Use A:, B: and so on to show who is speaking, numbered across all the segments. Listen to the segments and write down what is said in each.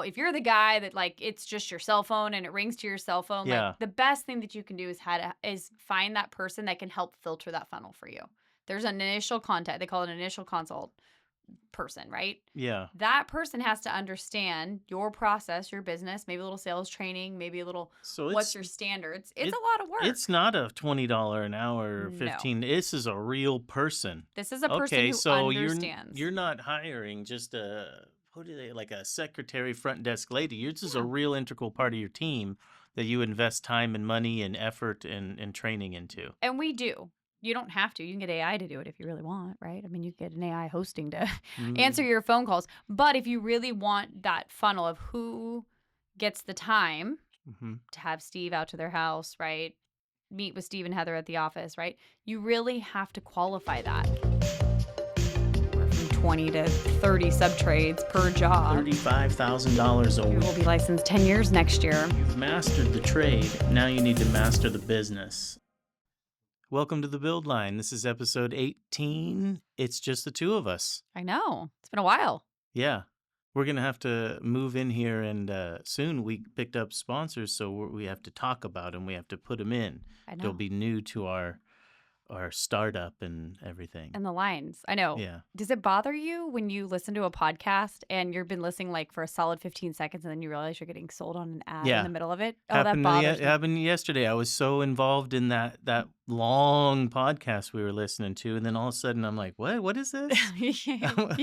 A: If you're the guy that like it's just your cell phone and it rings to your cell phone, like
B: Yeah.
A: the best thing that you can do is find that person that can help filter that funnel for you. There's an initial contact. They call it an initial consult person, right?
B: Yeah.
A: That person has to understand your process, your business, maybe a little sales training, maybe a little
B: So
A: what's your standards. It's
B: it
A: a lot of
B: it's
A: work.
B: not a $20 an hour or
A: No.
B: 15. This is a real person.
A: This is a person
B: Okay,
A: who
B: so
A: understands.
B: you're not hiring just a what are they like a secretary front desk lady. Yours is a
A: Yeah.
B: real integral part of your team that you invest time and money and effort and training into.
A: And we do. You don't have to. You can get AI to do it if you really want, right? I mean, you can get an AI hosting to answer
B: Mm,
A: your phone calls. But if you really want that funnel of who gets the time
B: hmm
A: to have Steve out to their house, right? Meet with Steve and Heather at the office, right? You really have to qualify that. We're from 20 to 30 sub-trades per job.
B: $35,000 a
A: We
B: week.
A: will be licensed 10 years next year.
B: You've mastered the trade. Now you need to master the business. Welcome to the Build Line. This is episode 18. It's just the two of us.
A: I know. It's been a while.
B: Yeah. We're going to have to move in here, and soon we picked up sponsors, so we have to talk about them. We have to put them in.
A: I
B: They'll
A: know.
B: be new to our startup and everything.
A: And the lines. I know.
B: Yeah.
A: Does it bother you when you listen to a podcast and you've been listening like for a solid 15 seconds and then you realize you're getting sold on an ad in
B: Yeah.
A: the middle of it? Oh, that
B: It
A: bothers me.
B: happened yesterday. I was so involved in that long podcast we were listening to, and then all of a sudden I'm like, "What? What is this?"
A: You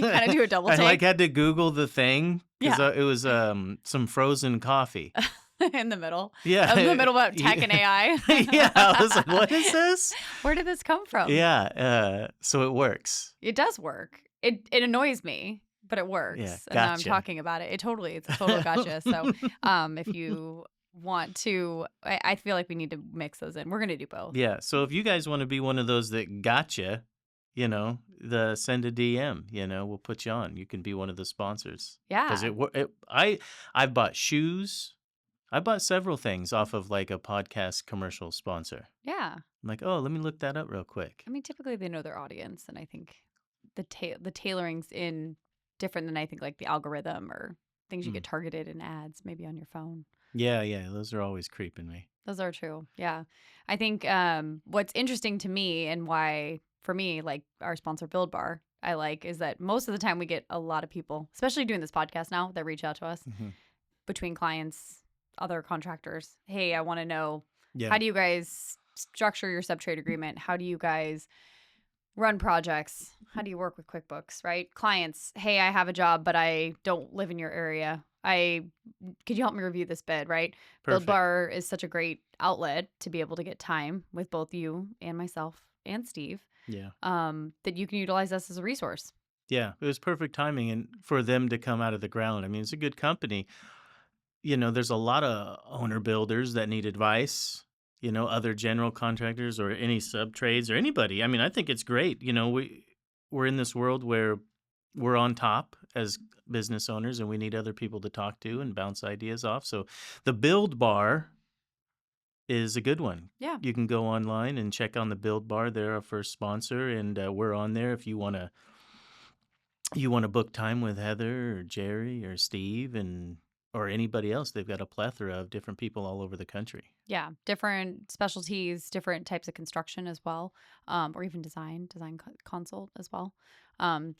A: kind of do a double
B: I
A: take.
B: had to Google the thing because
A: Yeah.
B: it was some frozen coffee.
A: In the middle.
B: Yeah.
A: In the middle about tech and AI.
B: Yeah, I was like, "What is this?"
A: Where did this come from?
B: Yeah, so it works.
A: It does work. It annoys me, but it works.
B: Yeah,
A: And now I'm
B: gotcha.
A: talking about it. It's a total gotcha. So if you want to, I feel like we need to mix those in. We're going to do both.
B: Yeah, so if you guys want to be one of those that gotcha, send a DM, we'll put you on. You can be one of the sponsors.
A: Yeah.
B: Because I've bought shoes. I bought several things off of like a podcast commercial sponsor.
A: Yeah.
B: I'm like, oh, let me look that up real quick.
A: I mean, typically they know their audience, and I think the tailoring's in different than I think like the algorithm or things you get targeted in ads, maybe on your phone.
B: Yeah, those are always creeping me.
A: Those are true. Yeah. I think what's interesting to me and why, for me, like our sponsor Build Bar, I like is that most of the time we get a lot of people, especially doing this podcast now, that reach out to us between clients, other contractors. Hey, I want to know, how do you guys structure your sub-trade agreement? How do you guys run projects? How do you work with QuickBooks, right? Clients, hey, I have a job, but I don't live in your area. Could you help me review this bid, right?
B: Perfect.
A: Build Bar is such a great outlet to be able to get time with both you and myself and Steve.
B: Yeah.
A: That you can utilize us as a resource.
B: Yeah, it was perfect timing and for them to come out of the ground. I mean, it's a good company. There's a lot of owner builders that need advice, other general contractors or any sub trades or anybody. I mean, I think it's great. We're in this world where we're on top as business owners and we need other people to talk to and bounce ideas off. So the Build Bar is a good one.
A: Yeah.
B: You can go online and check on the Build Bar. They're our first sponsor, and we're on there if you want to book time with Heather or Jerry or Steve or anybody else. They've got a plethora of different people all over the country.
A: Yeah, different specialties, different types of construction as well, or even design consult as well.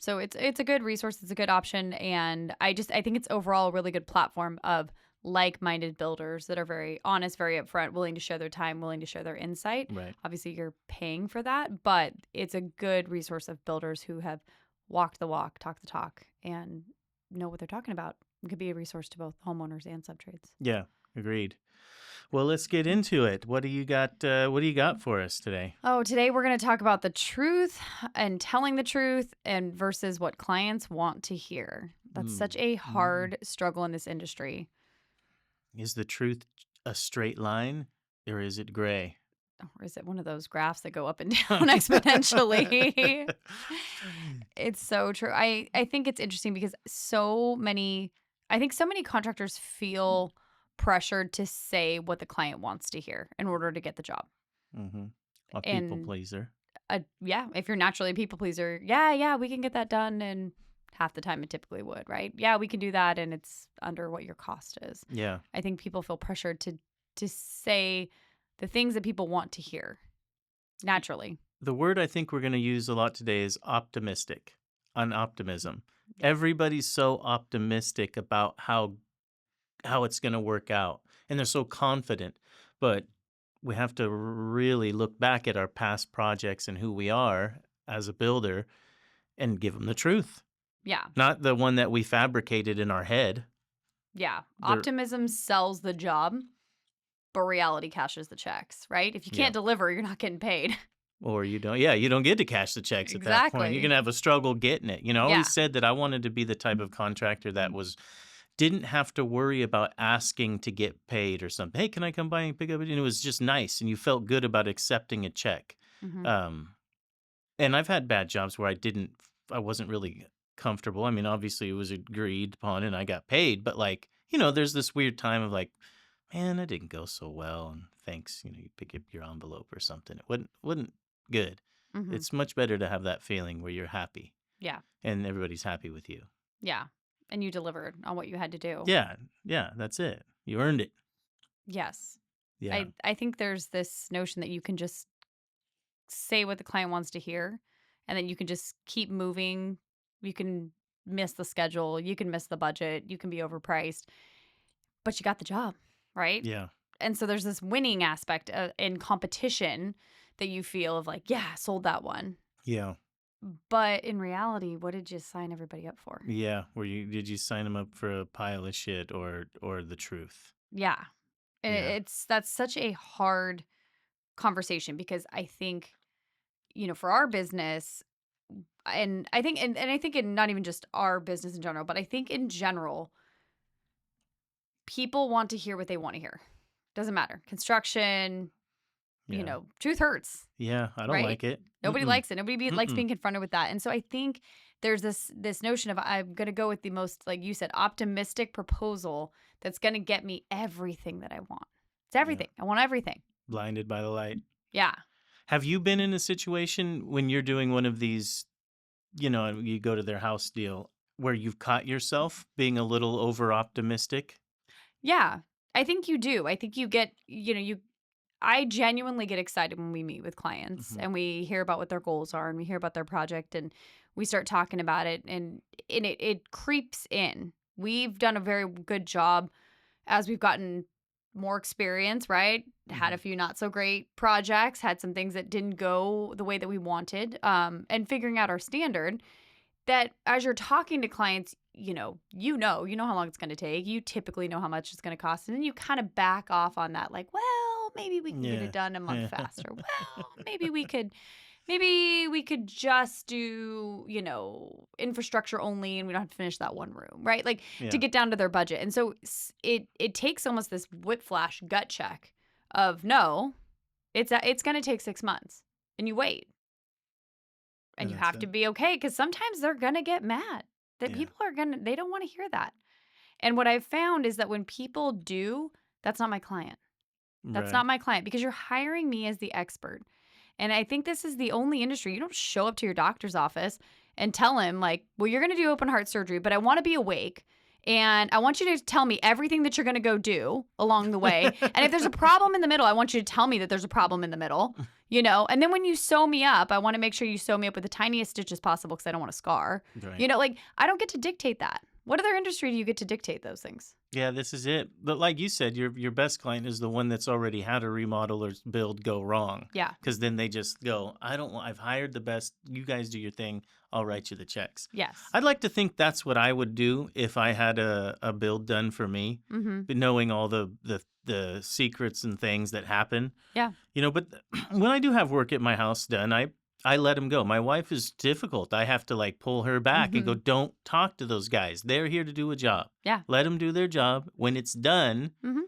A: So it's a good resource. It's a good option, and I think it's overall a really good platform of like-minded builders that are very honest, very upfront, willing to share their time, willing to share their insight.
B: Right.
A: Obviously, you're paying for that, but it's a good resource of builders who have walked the walk, talked the talk, and know what they're talking about. It could be a resource to both homeowners and subtrades.
B: Yeah, agreed. Well, let's get into it. What do you got? What do you got for us today?
A: Oh, today we're going to talk about the truth and telling the truth and versus what clients want to hear. That's such a hard struggle in this industry.
B: Is the truth a straight line or is it gray?
A: Or is it one of those graphs that go up and down exponentially? It's so true. I think it's interesting because so many contractors feel pressured to say what the client wants to hear in order to get the job.
B: A people pleaser.
A: Yeah, if you're naturally a people pleaser, yeah, we can get that done in half the time it typically would, right? Yeah, we can do that, and it's under what your cost is.
B: Yeah.
A: I think people feel pressured to say the things that people want to hear naturally.
B: The word I think we're going to use a lot today is optimistic, on optimism.
A: Yeah.
B: Everybody's so optimistic about how it's going to work out, and they're so confident. But we have to really look back at our past projects and who we are as a builder and give them the truth,
A: Yeah.
B: not the one that we fabricated in our head.
A: Yeah.
B: They're,
A: Optimism sells the job, but reality cashes the checks, right? If you
B: yeah.
A: can't deliver, you're not getting paid.
B: Or you don't, yeah, you don't get to cash the checks at that point. You're
A: Exactly.
B: going to have a struggle getting it. You know, I
A: Yeah.
B: always said that I wanted to be the type of contractor that didn't have to worry about asking to get paid or something. Hey, can I come by and pick up it? And it was just nice, and you felt good about accepting a check.
A: Mhm.
B: And I've had bad jobs where I wasn't really comfortable. I mean, obviously it was agreed upon and I got paid, but like, you know, there's this weird time of like, man, that didn't go so well, and thanks, you know, you pick up your envelope or something. It wasn't good.
A: Mhm.
B: It's much better to have that feeling where you're happy
A: Yeah.
B: and everybody's happy with you.
A: Yeah. And you delivered on what you had to do.
B: Yeah, that's it. You earned it.
A: Yes.
B: Yeah.
A: I think there's this notion that you can just say what the client wants to hear, and then you can just keep moving. You can miss the schedule, you can miss the budget, you can be overpriced, but you got the job, right?
B: Yeah.
A: And so there's this winning aspect in competition that you feel of like, yeah, sold that one.
B: Yeah.
A: But in reality, what did you sign everybody up for?
B: Yeah. Did you sign them up for a pile of shit or the truth?
A: Yeah. And
B: Yeah.
A: that's such a hard conversation because I think, for our business, and I think, and I think in not even just our business in general, but I think in general, people want to hear what they want to hear. Doesn't matter. Construction,
B: Yeah.
A: truth hurts.
B: Yeah, I don't
A: Right?
B: like it.
A: Nobody
B: Mm-mm.
A: likes it. Nobody likes
B: Mm-mm.
A: being confronted with that. And so I think there's this notion of I'm going to go with the most, like you said, optimistic proposal that's going to get me everything that I want. It's everything. I want everything.
B: Blinded by the light.
A: Yeah.
B: Have you been in a situation when you're doing one of these, you go to their house deal where you've caught yourself being a little over optimistic?
A: Yeah. I think you do. I think you get, I genuinely get excited when we meet with clients
B: Mhm.
A: and we hear about what their goals are and we hear about their project and we start talking about it and it creeps in. We've done a very good job as we've gotten more experience, right? Had a
B: Mhm.
A: few not so great projects, had some things that didn't go the way that we wanted, and figuring out our standard that as you're talking to clients, you know how long it's going to take. You typically know how much it's going to cost. And then you kind of back off on that. Like, well, maybe we can get
B: Yeah.
A: it done a month faster. Well, maybe we could just do, infrastructure only and we don't have to finish that one room, right? Like
B: Yeah.
A: to get down to their budget. And so it takes almost this whiplash gut check of no, it's going to take 6 months and you wait. And you
B: that's
A: have to be okay because sometimes they're going to get mad that
B: Yeah.
A: people they don't want to hear that. And what I've found is that when people do, that's not my client. That's
B: Right.
A: not my client because you're hiring me as the expert. And I think this is the only industry. You don't show up to your doctor's office and tell him like, well, you're going to do open heart surgery, but I want to be awake. And I want you to tell me everything that you're going to go do along the way. And if there's a problem in the middle, I want you to tell me that there's a problem in the middle, And then when you sew me up, I want to make sure you sew me up with the tiniest stitches possible because I don't want a scar.
B: Right.
A: I don't get to dictate that. What other industry do you get to dictate those things?
B: Yeah, this is it. But like you said, your best client is the one that's already had a remodel or build go wrong.
A: Yeah.
B: Because then they just go, I've hired the best. You guys do your thing. I'll write you the checks.
A: Yes.
B: I'd like to think that's what I would do if I had a build done for me,
A: Mm-hmm.
B: but knowing all the secrets and things that happen.
A: Yeah.
B: But when I do have work at my house done, I let them go. My wife is difficult. I have to like pull her back and go, don't talk to those guys. They're here to do a job.
A: Yeah.
B: Let them do their job. When it's done,
A: Mm-hmm.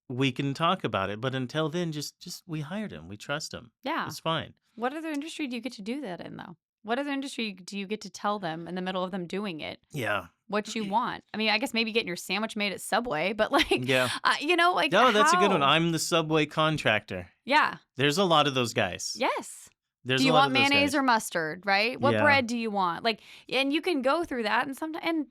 B: we can talk about it. But until then, just we hired him. We trust him.
A: Yeah.
B: It's fine.
A: What other industry do you get to do that in, though? What other industry do you get to tell them in the middle of them doing it
B: Yeah.
A: what you want? I mean, I guess maybe getting your sandwich made at Subway, but like,
B: Yeah.
A: like
B: No, that's a good one.
A: how?
B: I'm the Subway contractor.
A: Yeah.
B: There's a lot of those guys.
A: Yes.
B: There's
A: Do
B: a
A: you
B: lot
A: want
B: of those
A: mayonnaise
B: guys.
A: or mustard, right? What
B: Yeah.
A: bread do you want? Like, and you can go through that and sometimes, and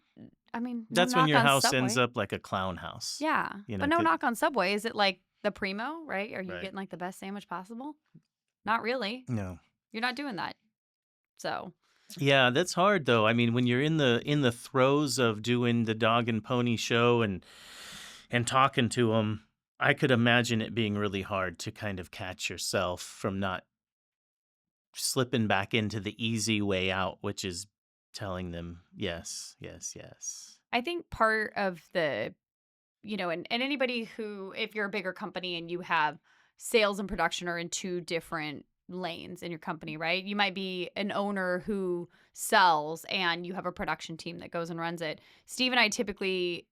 A: I mean, no
B: That's when
A: knock
B: your
A: on
B: house ends
A: Subway.
B: up like a clown house,
A: Yeah.
B: you
A: But
B: know,
A: no knock on Subway. Is it like the primo, right? Are you
B: right.
A: getting like the best sandwich possible? Not really.
B: No.
A: You're not doing that. So,
B: Yeah, that's hard though. I mean, when you're in the throes of doing the dog and pony show and talking to them, I could imagine it being really hard to kind of catch yourself from not slipping back into the easy way out, which is telling them yes, yes, yes.
A: I think part of the, and anybody who, if you're a bigger company and you have sales and production are in two different lanes in your company, right? You might be an owner who sells and you have a production team that goes and runs it. Steve and I typically,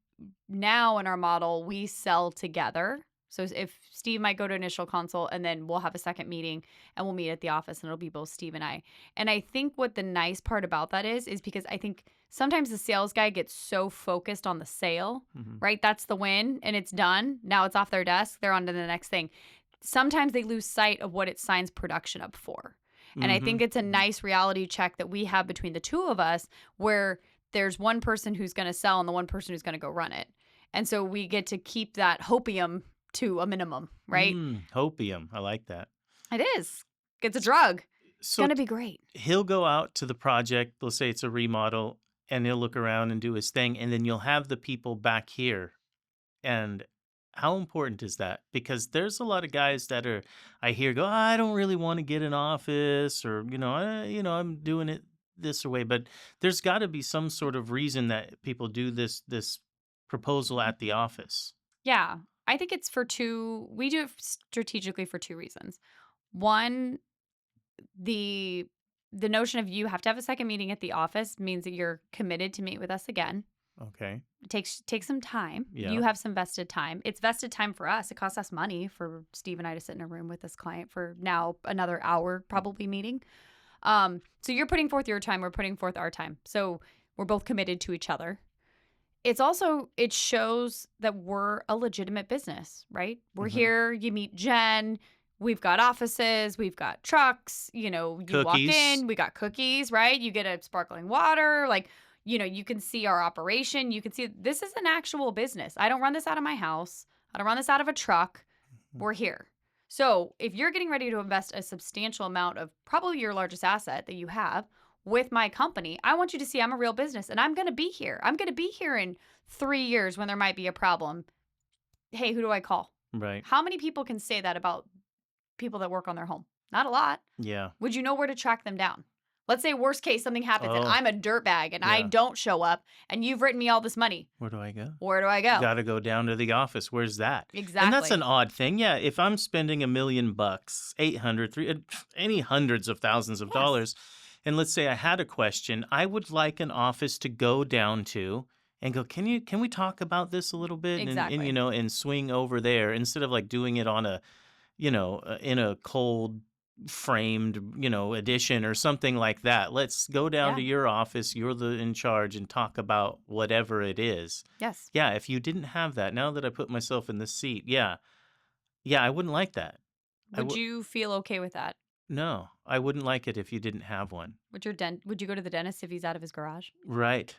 A: now in our model, we sell together. So if Steve might go to initial consult and then we'll have a second meeting and we'll meet at the office and it'll be both Steve and I. And I think what the nice part about that is because I think sometimes the sales guy gets so focused on the sale,
B: Hmm.
A: right? That's the win and it's done. Now it's off their desk. They're on to the next thing. Sometimes they lose sight of what it signs production up for. And I
B: Hmm.
A: think it's a nice reality check that we have between the two of us where there's one person who's going to sell and the one person who's going to go run it. And so we get to keep that hopium to a minimum, right?
B: Hopium. I like that.
A: It is. It's a drug. It's
B: So
A: going to be great.
B: he'll go out to the project, let's say it's a remodel, and he'll look around and do his thing, and then you'll have the people back here. And how important is that? Because there's a lot of guys that are, I hear go, I don't really want to get an office, or I'm doing it this way. But there's got to be some sort of reason that people do this proposal at the office.
A: Yeah. I think it's we do it strategically for two reasons. One, the notion of you have to have a second meeting at the office means that you're committed to meet with us again.
B: Okay.
A: It takes some time.
B: Yeah.
A: You have some vested time. It's vested time for us. It costs us money for Steve and I to sit in a room with this client for now another hour probably meeting. So you're putting forth your time, we're putting forth our time. So we're both committed to each other. It shows that we're a legitimate business, right? We're here, you meet Jen, we've got offices, we've got trucks, you walk
B: Cookies.
A: in, we got cookies, right? You get a sparkling water, like, you can see our operation. You can see this is an actual business. I don't run this out of my house. I don't run this out of a truck. We're here. So if you're getting ready to invest a substantial amount of probably your largest asset that you have with my company, I want you to see I'm a real business and I'm going to be here. I'm going to be here in 3 years when there might be a problem. Hey, who do I call?
B: Right.
A: How many people can say that about people that work on their home? Not a lot.
B: Yeah.
A: Would you know where to track them down? Let's say worst case, something happens and
B: Oh.
A: I'm a dirtbag and I
B: Yeah.
A: don't show up and you've written me all this money.
B: Where do I go?
A: Where do I go?
B: Got to go down to the office. Where's that?
A: Exactly.
B: And that's an odd thing. Yeah, if I'm spending $1 million, 800, any hundreds of thousands of
A: Yes.
B: dollars, and let's say I had a question, I would like an office to go down to and go, can we talk about this a little bit?
A: Exactly.
B: And swing over there instead of like doing it on in a cold framed, edition or something like that. Let's go down to your office. You're in charge and talk about whatever it is.
A: Yes.
B: Yeah, if you didn't have that, now that I put myself in this seat, yeah, I wouldn't like that.
A: Would you feel okay with that?
B: No, I wouldn't like it if you didn't have one.
A: Would you go to the dentist if he's out of his garage?
B: Right.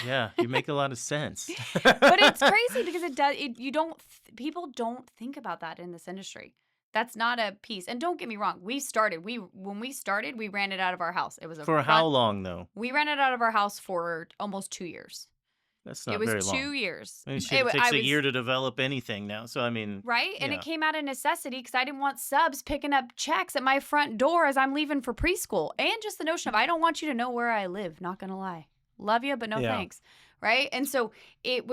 B: Yeah, you make a lot of sense.
A: But it's crazy because people don't think about that in this industry. That's not a piece. And don't get me wrong, when we started, we ran it out of our house. It was
B: For how long though?
A: We ran it out of our house for almost 2 years.
B: That's not
A: It was
B: very long.
A: 2 years.
B: I mean, it takes a year to develop anything now. So I mean,
A: right? And
B: yeah.
A: it came out of necessity because I didn't want subs picking up checks at my front door as I'm leaving for preschool. And just the notion of I don't want you to know where I live, not gonna lie. Love you, but no thanks. Right? And so it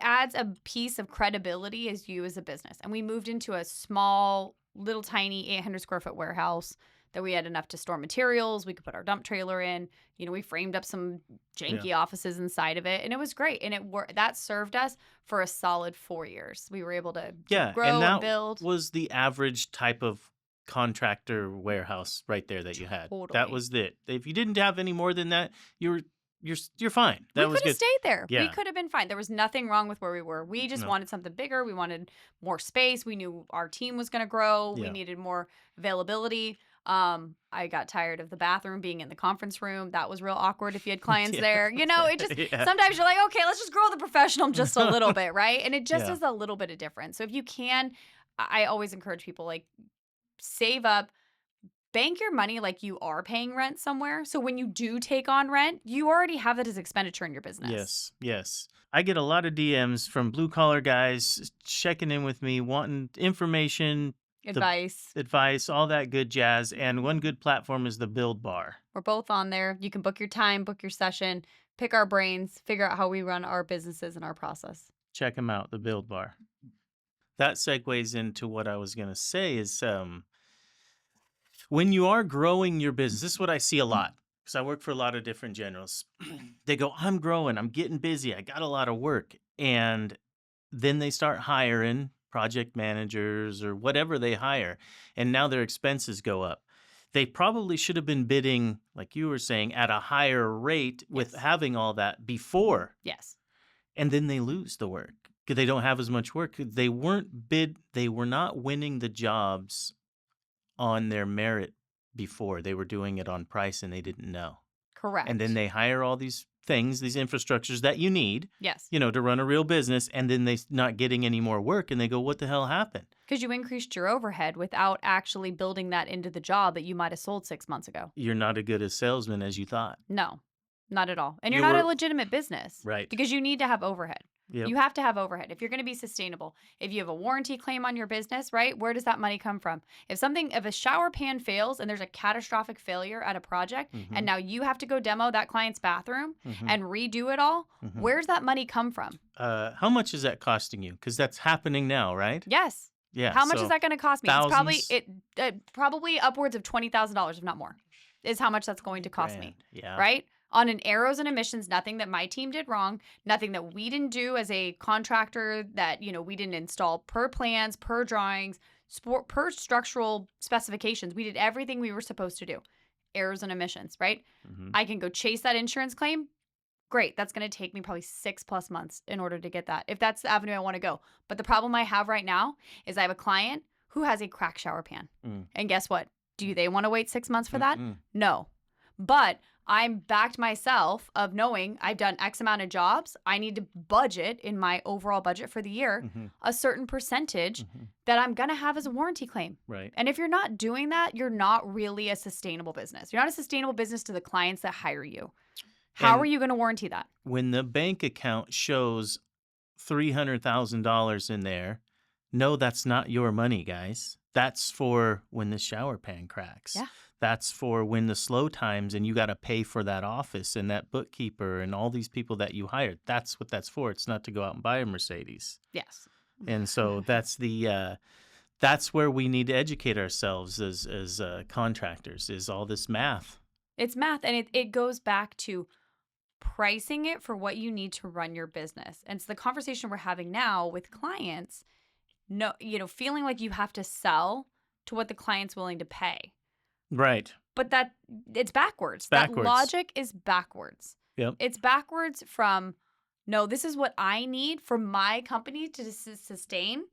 A: adds a piece of credibility as you as a business. And we moved into a small, little tiny 800 square foot warehouse that we had enough to store materials. We could put our dump trailer in. We framed up some janky offices inside of it. And it was great. And that served us for a solid 4 years. We were able to grow and build.
B: Was the average type of contractor warehouse right there that you had.
A: Totally.
B: That was it. If you didn't have any more than that, you're fine. That was
A: we could have
B: good.
A: stayed there.
B: Yeah.
A: We could have been fine. There was nothing wrong with where we were. We just wanted something bigger. We wanted more space. We knew our team was going to grow.
B: Yeah.
A: We needed more availability. I got tired of the bathroom being in the conference room. That was real awkward if you had clients
B: Yeah.
A: there. It just
B: Yeah.
A: sometimes you're like, okay, let's just grow the professional just a little bit, right? And it just
B: Yeah.
A: is a little bit of difference. So if you can, I always encourage people like save up, bank your money like you are paying rent somewhere. So when you do take on rent, you already have that as expenditure in your business.
B: Yes, yes. I get a lot of DMs from blue collar guys checking in with me, wanting information, the
A: Advice.
B: advice, all that good jazz. And one good platform is the Build Bar.
A: We're both on there. You can book your time, book your session, pick our brains, figure out how we run our businesses and our process.
B: Check them out, the Build Bar. That segues into what I was going to say is when you are growing your business, this is what I see a lot because I work for a lot of different generals. They go, I'm growing, I'm getting busy, I got a lot of work. And then they start hiring project managers or whatever they hire. And now their expenses go up. They probably should have been bidding, like you were saying, at a higher rate with
A: Yes.
B: having all that before.
A: Yes.
B: And then they lose the work because they don't have as much work. They were not winning the jobs on their merit before. They were doing it on price and they didn't know.
A: Correct.
B: And then they hire all these things, these infrastructures that you need,
A: Yes.
B: to run a real business, and then they not getting any more work and they go, what the hell happened?
A: Because you increased your overhead without actually building that into the job that you might have sold 6 months ago.
B: You're not as good a salesman as you thought.
A: No, not at all. And
B: You
A: you're not a
B: were-
A: legitimate business.
B: Right.
A: Because you need to have overhead.
B: Yep.
A: You have to have overhead if you're going to be sustainable. If you have a warranty claim on your business, right? Where does that money come from? If a shower pan fails and there's a catastrophic failure at a project, and now you have to go demo that client's bathroom and redo it all, where's that money come from?
B: How much is that costing you? Because that's happening now, right?
A: Yes.
B: Yeah.
A: How much
B: so
A: is that going to cost me?
B: thousands?
A: It's probably upwards of $20,000, if not more, is how much that's going to cost me.
B: Yeah.
A: Right? On an errors and emissions, nothing that my team did wrong, nothing that we didn't do as a contractor that, we didn't install per plans, per drawings, per structural specifications. We did everything we were supposed to do. Errors and emissions, right? I can go chase that insurance claim. Great. That's going to take me probably 6+ months in order to get that, if that's the avenue I want to go. But the problem I have right now is I have a client who has a cracked shower pan. And guess what? Do they want to wait 6 months for that? No. But I'm backed myself of knowing I've done X amount of jobs. I need to budget in my overall budget for the year a certain percentage that I'm going to have as a warranty claim.
B: Right.
A: And if you're not doing that, you're not really a sustainable business. You're not a sustainable business to the clients that hire you. How are you going to warranty that?
B: When the bank account shows $300,000 in there, no, that's not your money, guys. That's for when the shower pan cracks.
A: Yeah.
B: That's for when the slow times and you got to pay for that office and that bookkeeper and all these people that you hired. That's what that's for. It's not to go out and buy a Mercedes.
A: Yes.
B: And so that's where we need to educate ourselves as contractors, is all this math.
A: It's math, and it goes back to pricing it for what you need to run your business. And it's the conversation we're having now with clients, feeling like you have to sell to what the client's willing to pay.
B: Right.
A: But it's backwards.
B: Backwards.
A: That logic is backwards.
B: Yep.
A: It's backwards from, no, this is what I need for my company to sustain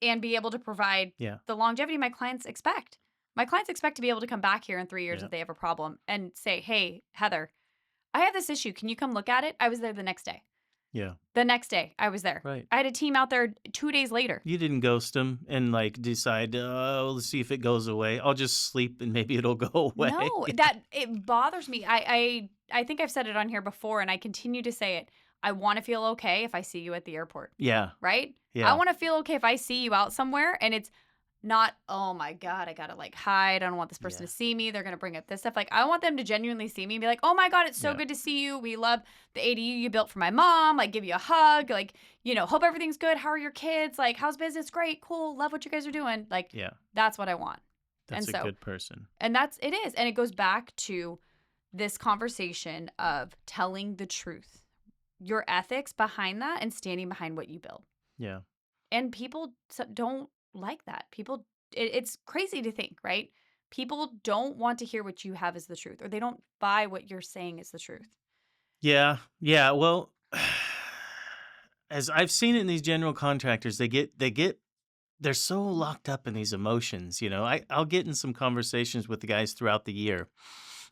A: and be able to provide the longevity my clients expect. My clients expect to be able to come back here in 3 years if they have a problem and say, hey, Heather, I have this issue. Can you come look at it? I was there the next day.
B: Yeah.
A: The next day, I was there.
B: Right.
A: I had a team out there 2 days later.
B: You didn't ghost them and decide, let's see if it goes away. I'll just sleep and maybe it'll go away.
A: No, it bothers me. I think I've said it on here before, and I continue to say it. I want to feel okay if I see you at the airport.
B: Yeah.
A: Right?
B: Yeah.
A: I want to feel okay if I see you out somewhere and it's not, oh my God, I got to hide. I don't want this person to see me. They're going to bring up this stuff. I want them to genuinely see me and be like, oh my God, it's so good to see you. We love the ADU you built for my mom. Give you a hug. Hope everything's good. How are your kids? How's business? Great. Cool. Love what you guys are doing. That's what I want.
B: That's a good person.
A: And it is. And it goes back to this conversation of telling the truth, your ethics behind that, and standing behind what you build.
B: Yeah.
A: And people don't like that. It's crazy to think, right? People don't want to hear what you have as the truth, or they don't buy what you're saying is the truth.
B: Yeah. Yeah. Well, as I've seen it in these general contractors, they get they're so locked up in these emotions. I'll get in some conversations with the guys throughout the year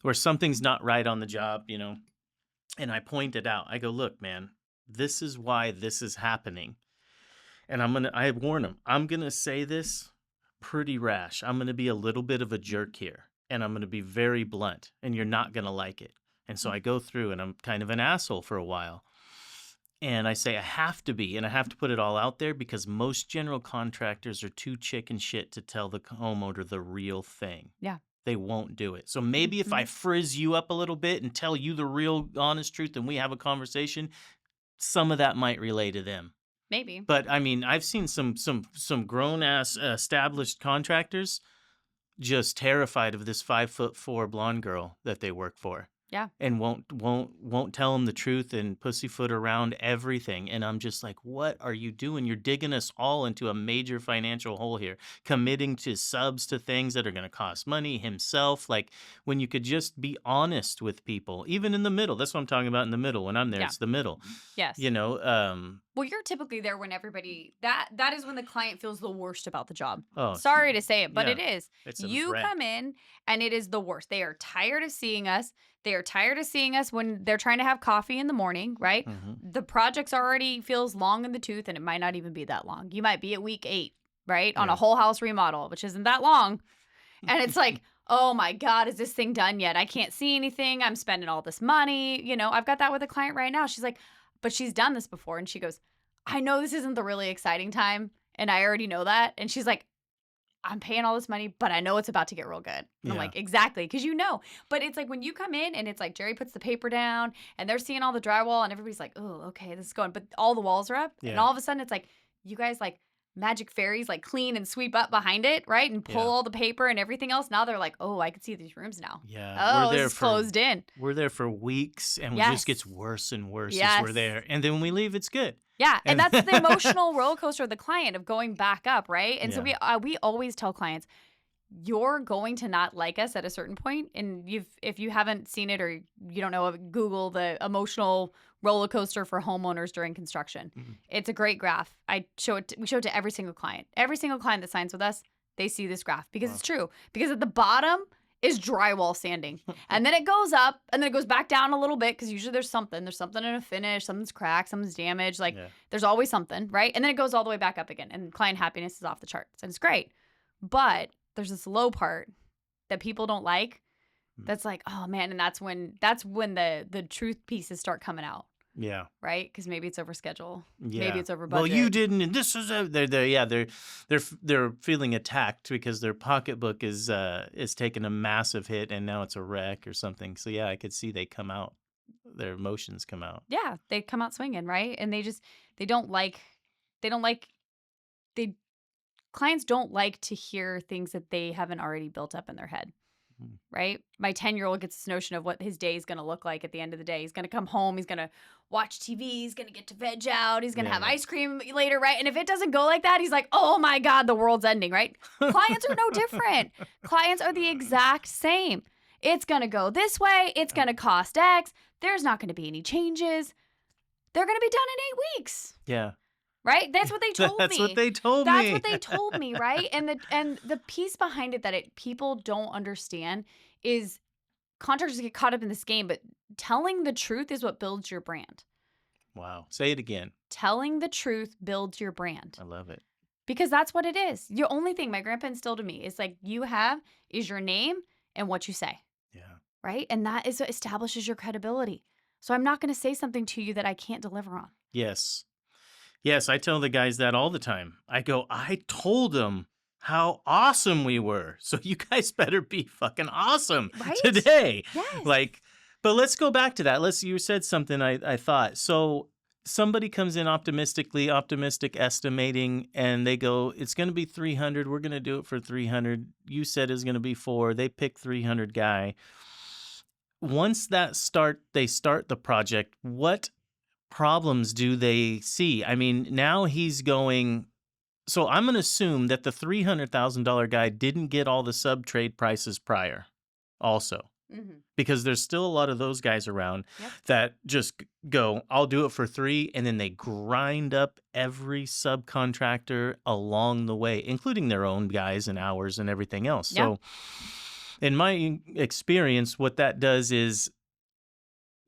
B: where something's not right on the job, and I point it out. I go, look, man, this is why this is happening. And I warn them, I'm going to say this pretty rash. I'm going to be a little bit of a jerk here, and I'm going to be very blunt, and you're not going to like it. And so I go through, and I'm kind of an asshole for a while. And I say I have to be, and I have to put it all out there because most general contractors are too chicken shit to tell the homeowner the real thing.
A: Yeah.
B: They won't do it. So maybe if I frizz you up a little bit and tell you the real honest truth and we have a conversation, some of that might relay to them.
A: Maybe.
B: But I mean, I've seen some grown ass established contractors just terrified of this 5'4" blonde girl that they work for.
A: Yeah.
B: And won't tell them the truth and pussyfoot around everything. And I'm just like, what are you doing? You're digging us all into a major financial hole here, committing to subs to things that are going to cost money himself. Like when you could just be honest with people, even in the middle. That's what I'm talking about in the middle. When I'm there, it's the middle.
A: Yes.
B: Well,
A: you're typically there when everybody that is when the client feels the worst about the job.
B: Oh,
A: sorry to say it, but it is.
B: It's a
A: You
B: wreck.
A: come in and it is the worst. They are tired of seeing us. They are tired of seeing us when they're trying to have coffee in the morning, right? The project's already feels long in the tooth, and it might not even be that long. You might be at week 8, right? On a whole house remodel, which isn't that long. And it's like, oh my God, is this thing done yet? I can't see anything. I'm spending all this money. I've got that with a client right now. She's like, but she's done this before. And she goes, I know this isn't the really exciting time, and I already know that. And she's like, I'm paying all this money, but I know it's about to get real good. And I'm like, exactly, because But it's like when you come in and it's like Jerry puts the paper down and they're seeing all the drywall and everybody's like, oh, okay, this is going. But all the walls are up. And all of a sudden it's like, you guys like magic fairies like clean and sweep up behind it, right? And pull all the paper and everything else. Now they're like, oh, I can see these rooms now.
B: Yeah.
A: Oh, this is closed in.
B: We're there for weeks and it just gets worse and worse as we're there. And then when we leave, it's good.
A: Yeah, and that's the emotional roller coaster of the client of going back up, right? And so we always tell clients, you're going to not like us at a certain point, and if you haven't seen it or you don't know, Google the emotional roller coaster for homeowners during construction. It's a great graph. We show it to every single client. Every single client that signs with us, they see this graph because it's true. Because at the bottom is drywall sanding. And then it goes up and then it goes back down a little bit because usually there's something. There's something in a finish, something's cracked, something's damaged. Like there's always something, right? And then it goes all the way back up again and client happiness is off the charts. And it's great. But there's this low part that people don't like that's like, oh man, and that's when the truth pieces start coming out.
B: Yeah.
A: Right? Because maybe it's over schedule.
B: Yeah.
A: Maybe it's over budget.
B: Well, you didn't, and this is they're feeling attacked because their pocketbook is taking a massive hit, and now it's a wreck or something. So yeah, I could see their emotions come out.
A: Yeah, they come out swinging, right? And clients don't like to hear things that they haven't already built up in their head. Right? My 10-year-old gets this notion of what his day is going to look like at the end of the day. He's going to come home. He's going to watch TV. He's going to get to veg out. He's going to have ice cream later, right? And if it doesn't go like that, he's like, oh my God, the world's ending, right? Clients are no different. Clients are the exact same. It's going to go this way. It's going to cost X. There's not going to be any changes. They're going to be done in 8 weeks.
B: Yeah.
A: Right? That's what they told me.
B: That's what they told me.
A: That's what they told me, right? And the piece behind it that people don't understand is contractors get caught up in this game, but telling the truth is what builds your brand.
B: Wow. Say it again.
A: Telling the truth builds your brand.
B: I love it.
A: Because that's what it is. Your only thing my grandpa instilled in me is like you have is your name and what you say.
B: Yeah.
A: Right? And that is what establishes your credibility. So I'm not going to say something to you that I can't deliver on.
B: Yes. Yes, I tell the guys that all the time. I go, I told them how awesome we were. So you guys better be fucking awesome today.
A: Yes.
B: But let's go back to that. You said something I thought. So somebody comes in optimistic estimating, and they go, it's going to be 300. We're going to do it for 300. You said it's going to be 4. They pick 300 guy. Once they start the project, what problems do they see? I mean, now he's going, so I'm going to assume that the $300,000 guy didn't get all the sub-trade prices prior also.
A: Mhm.
B: because there's still a lot of those guys around
A: Yep.
B: that just go, I'll do it for 3, and then they grind up every subcontractor along the way, including their own guys and hours and everything else.
A: Yeah.
B: So in my experience, what that does is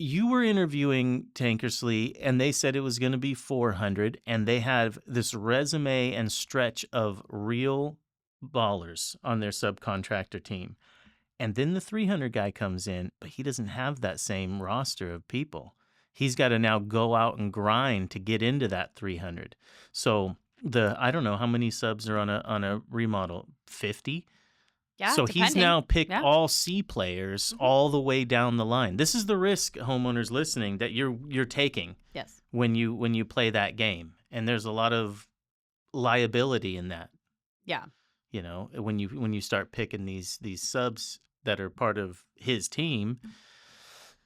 B: you were interviewing Tankersley and they said it was going to be 400, and they have this resume and stretch of real ballers on their subcontractor team. And then the 300 guy comes in, but he doesn't have that same roster of people. He's got to now go out and grind to get into that 300. So I don't know how many subs are on a remodel, 50.
A: Yeah,
B: So he's
A: depending.
B: now picked
A: Yeah.
B: all C players
A: Mhm.
B: all the way down the line. This is the risk, homeowners listening, that you're taking
A: Yes.
B: when you play that game. And there's a lot of liability in that.
A: Yeah.
B: You know, when you start picking these subs that are part of his team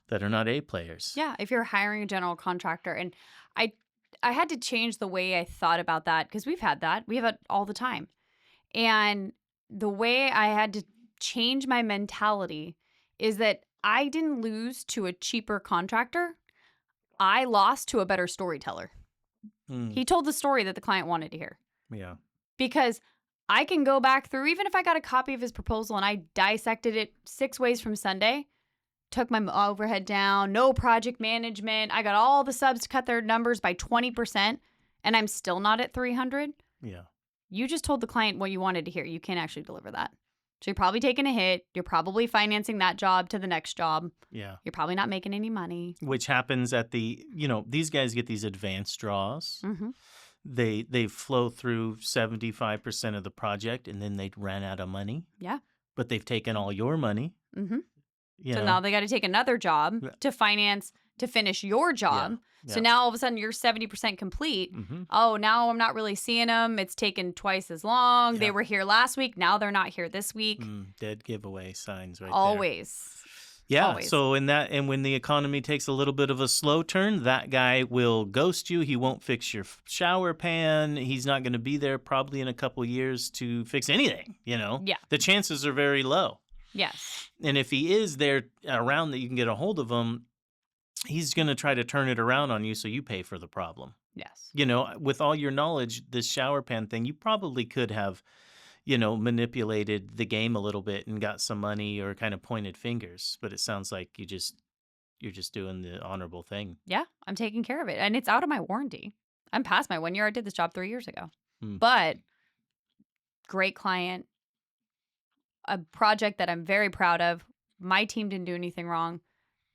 B: that are not A players.
A: Yeah, if you're hiring a general contractor, and I I had to change the way I thought about that, because we've had that. We have it all the time. And the way I had to change my mentality is that I didn't lose to a cheaper contractor. I lost to a better storyteller.
B: Mm,
A: He told the story that the client wanted to hear.
B: yeah.
A: Because I can go back through, even if I got a copy of his proposal and I dissected it 6 ways from Sunday, took my overhead down, no project management, I got all the subs to cut their numbers by 20%, and I'm still not at 300.
B: Yeah.
A: You just told the client what you wanted to hear. You can't actually deliver that. So you're probably taking a hit. You're probably financing that job to the next job.
B: Yeah.
A: You're probably not making any money.
B: Which happens at these guys get these advanced draws.
A: Mm-hmm.
B: They flow through 75% of the project, and then they ran out of money.
A: Yeah.
B: But they've taken all your money.
A: Mm-hmm.
B: You
A: So
B: know?
A: now they got to take another job
B: Yeah.
A: to finance, to finish your job.
B: Yeah.
A: So now all of a sudden you're 70% complete.
B: Mm-hmm.
A: Oh, now I'm not really seeing them. It's taken twice as long. They
B: Yeah.
A: were here last week. Now they're not here this week.
B: Dead giveaway signs right there.
A: Always.
B: Yeah.
A: Always.
B: So and when the economy takes a little bit of a slow turn, that guy will ghost you. He won't fix your shower pan. He's not going to be there probably in a couple years to fix anything.
A: Yeah.
B: The chances are very low.
A: Yes.
B: And if he is there around that you can get a hold of him, he's going to try to turn it around on you so you pay for the problem.
A: Yes.
B: With all your knowledge, this shower pan thing, you probably could have, manipulated the game a little bit and got some money or kind of pointed fingers. But it sounds like you're just doing the honorable thing.
A: Yeah. I'm taking care of it. And it's out of my warranty. I'm past my 1 year. I did this job 3 years ago.
B: Hmm.
A: But great client, a project that I'm very proud of. My team didn't do anything wrong,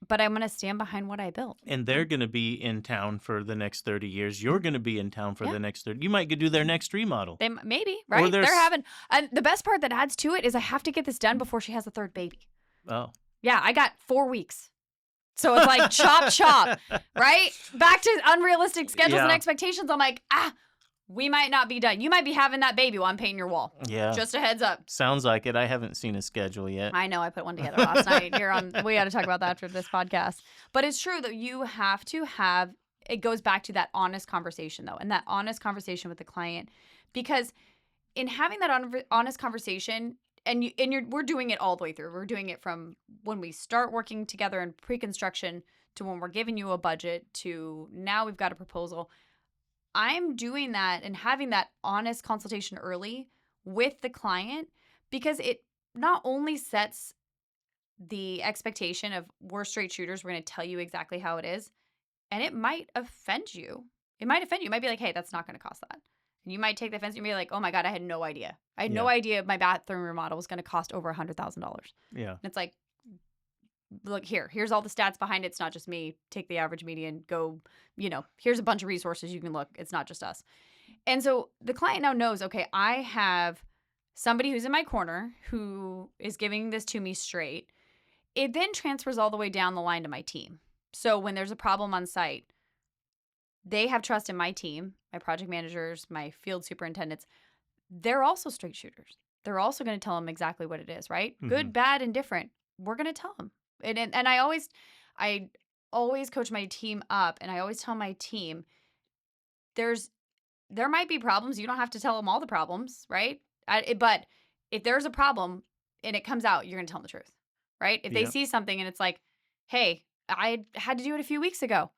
A: but I'm going to stand behind what I built.
B: And they're going to be in town for the next 30 years. You're going to be in town for
A: Yeah.
B: the next 30. You might do their next remodel.
A: They maybe, right?
B: there's-
A: They're having, and the best part that adds to it is I have to get this done before she has a third baby.
B: Oh.
A: Yeah, I got 4 weeks. So it's like chop, right? Back to unrealistic schedules and
B: Yeah.
A: expectations. I'm like, we might not be done. You might be having that baby while I'm painting your wall.
B: Yeah.
A: Just a heads up.
B: Sounds like it. I haven't seen a schedule yet.
A: I know, I put one together last night. We got to talk about that after this podcast. But it's true that you have to have, it goes back to that honest conversation though, and that honest conversation with the client, because in having that honest conversation, we're doing it all the way through. We're doing it from when we start working together in pre-construction to when we're giving you a budget to now we've got a proposal. I'm doing that and having that honest consultation early with the client, because it not only sets the expectation of we're straight shooters, we're going to tell you exactly how it is, and it might offend you. It might offend you. It might be like, hey, that's not going to cost that. And you might take the offense and be like, oh my God, I had no idea. I had no idea my bathroom remodel was going to cost over $100,000.
B: Yeah.
A: And it's like, look, here's all the stats behind it. It's not just me. Take the average median, go, here's a bunch of resources you can look. It's not just us. And so the client now knows, okay, I have somebody who's in my corner who is giving this to me straight. It then transfers all the way down the line to my team. So when there's a problem on site, they have trust in my team, my project managers, my field superintendents. They're also straight shooters. They're also going to tell them exactly what it is, right?
B: Mhm.
A: Good, bad, and different. We're going to tell them. And I always coach my team up, and I always tell my team, there might be problems. You don't have to tell them all the problems, right? But if there's a problem and it comes out, you're going to tell them the truth. right? If they
B: Yep.
A: see something and it's like, hey, I had to do it a few weeks ago.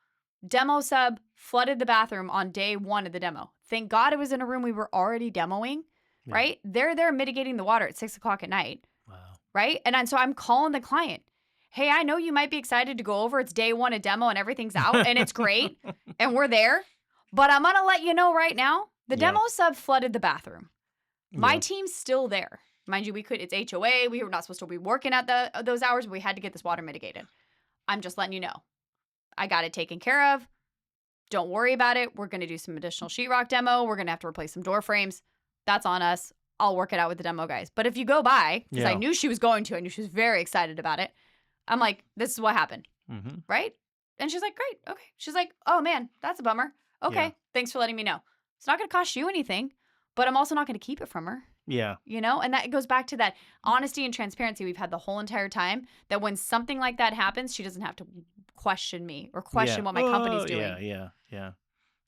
A: Demo sub flooded the bathroom on day 1 of the demo. Thank God it was in a room we were already demoing,
B: Yeah.
A: right? They're there mitigating the water at 6:00 at night,
B: Wow.
A: right? So I'm calling the client. Hey, I know you might be excited to go over. It's day 1 of demo and everything's out and it's great and we're there. But I'm going to let you know right now, the
B: Yeah.
A: demo sub flooded the bathroom. My
B: Yeah.
A: team's still there. Mind you, it's HOA. We were not supposed to be working at those hours, but we had to get this water mitigated. I'm just letting you know. I got it taken care of. Don't worry about it. We're going to do some additional sheetrock demo. We're going to have to replace some door frames. That's on us. I'll work it out with the demo guys. But if you go by, because I
B: Yeah.
A: knew she was going to, I knew she was very excited about it. I'm like, this is what happened,
B: Mm-hmm.
A: right? And she's like, great. Okay. She's like, oh man, that's a bummer. Okay.
B: Yeah.
A: Thanks for letting me know. It's not going to cost you anything, but I'm also not going to keep it from her.
B: Yeah.
A: And that goes back to that honesty and transparency we've had the whole entire time, that when something like that happens, she doesn't have to question me or question what my company's doing.
B: Yeah.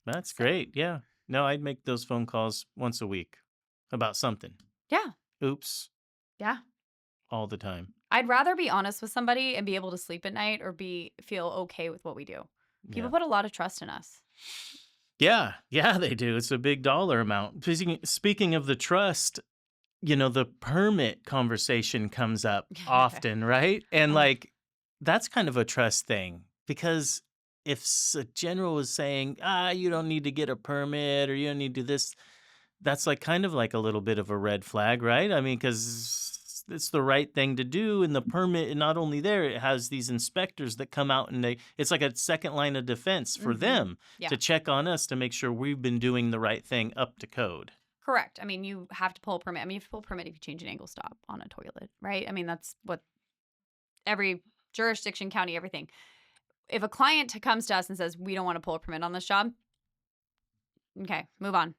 B: That's
A: So,
B: great. Yeah. No, I'd make those phone calls once a week about something.
A: yeah.
B: Oops.
A: Yeah.
B: All the time.
A: I'd rather be honest with somebody and be able to sleep at night or feel okay with what we do. People
B: Yeah.
A: put a lot of trust in us.
B: Yeah. Yeah, they do. It's a big dollar amount. Speaking of the trust, the permit conversation comes up often, right? And
A: Oh.
B: like, that's kind of a trust thing, because if a general is saying, you don't need to get a permit or you don't need to do this, that's like kind of like a little bit of a red flag, right? I mean, because it's the right thing to do. And the permit, and not only there, it has these inspectors that come out and it's like a second line of defense for them
A: Yeah.
B: to check on us to make sure we've been doing the right thing up to code.
A: Correct. I mean, you have to pull a permit. I mean, you have to pull a permit if you change an angle stop on a toilet, right? I mean, that's what every jurisdiction, county, everything. If a client comes to us and says, we don't want to pull a permit on this job, okay, move on.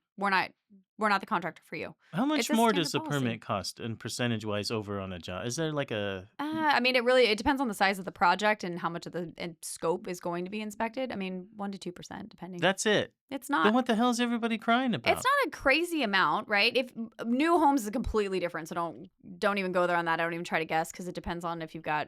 A: We're not the contractor for you.
B: How much
A: It's a
B: more
A: standard
B: does a
A: policy.
B: permit cost, and percentage-wise, over on a job? Is there like a...
A: I mean, it depends on the size of the project and how much of the scope is going to be inspected. I mean, 1% to 2%, depending.
B: That's it?
A: It's
B: Then
A: not.
B: what the hell is everybody crying about?
A: It's not a crazy amount, right? If new homes is completely different, so don't even go there on that. I don't even try to guess, because it depends on if you've got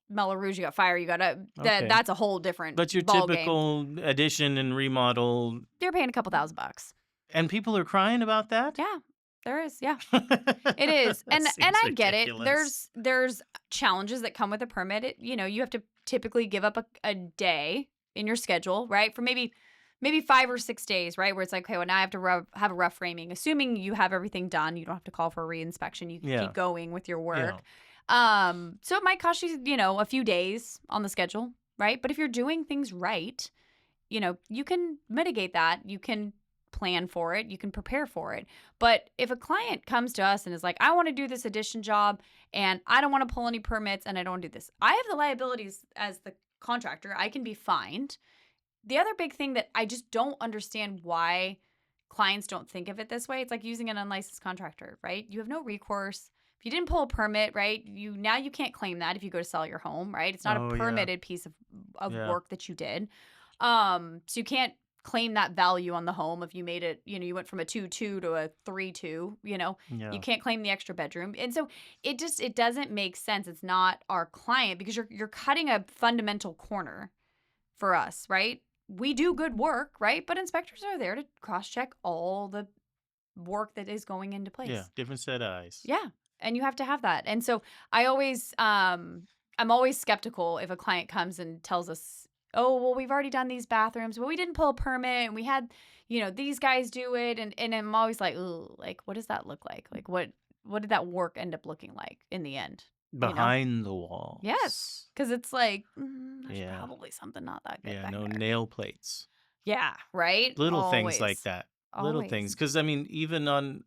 A: Melrose, you got fire, you got
B: Okay.
A: that's a whole different.
B: But your
A: ball game.
B: typical addition and remodel,
A: You're paying a couple $1,000.
B: and people are crying about that?
A: Yeah, there is. Yeah, it is,
B: That
A: and
B: seems
A: I get it.
B: ridiculous.
A: There's challenges that come with a permit. You have to typically give up a day in your schedule, right? For maybe 5 or 6 days, right? Where it's like, okay, well, now I have to have a rough framing. Assuming you have everything done, you don't have to call for a reinspection. You can
B: Yeah.
A: keep going with your work.
B: Yeah.
A: So it might cost you, a few days on the schedule, right? But if you're doing things right, you can mitigate that. You can plan for it. You can prepare for it. But if a client comes to us and is like, I want to do this addition job and I don't want to pull any permits and I don't want to do this, I have the liabilities as the contractor. I can be fined. The other big thing that I just don't understand why clients don't think of it this way, it's like using an unlicensed contractor, right? You have no recourse. If you didn't pull a permit, right, you can't claim that if you go to sell your home, right? It's not
B: Oh,
A: a
B: yeah.
A: permitted piece of
B: Yeah.
A: work that you did. So you can't claim that value on the home if you made it, you went from a 2-2 to a 3-2,
B: Yeah.
A: you can't claim the extra bedroom. And so it doesn't make sense. It's not our client, because you're cutting a fundamental corner for us, right? We do good work, right? But inspectors are there to cross-check all the work that is going into place.
B: Yeah. Different set of eyes.
A: Yeah. And you have to have that. And so I'm always skeptical if a client comes and tells us, oh, well, we've already done these bathrooms. Well, we didn't pull a permit and we had, these guys do it. And I'm always like, ooh, like, what does that look like? Like, what did that work end up looking like in the end?
B: Behind the walls.
A: Yes. Because it's like, there's
B: Yeah.
A: probably something not that good.
B: Yeah.
A: back
B: No
A: there.
B: nail plates.
A: Yeah. Right.
B: Little things
A: Always.
B: like that. Little
A: Always.
B: things. Because, I mean, even on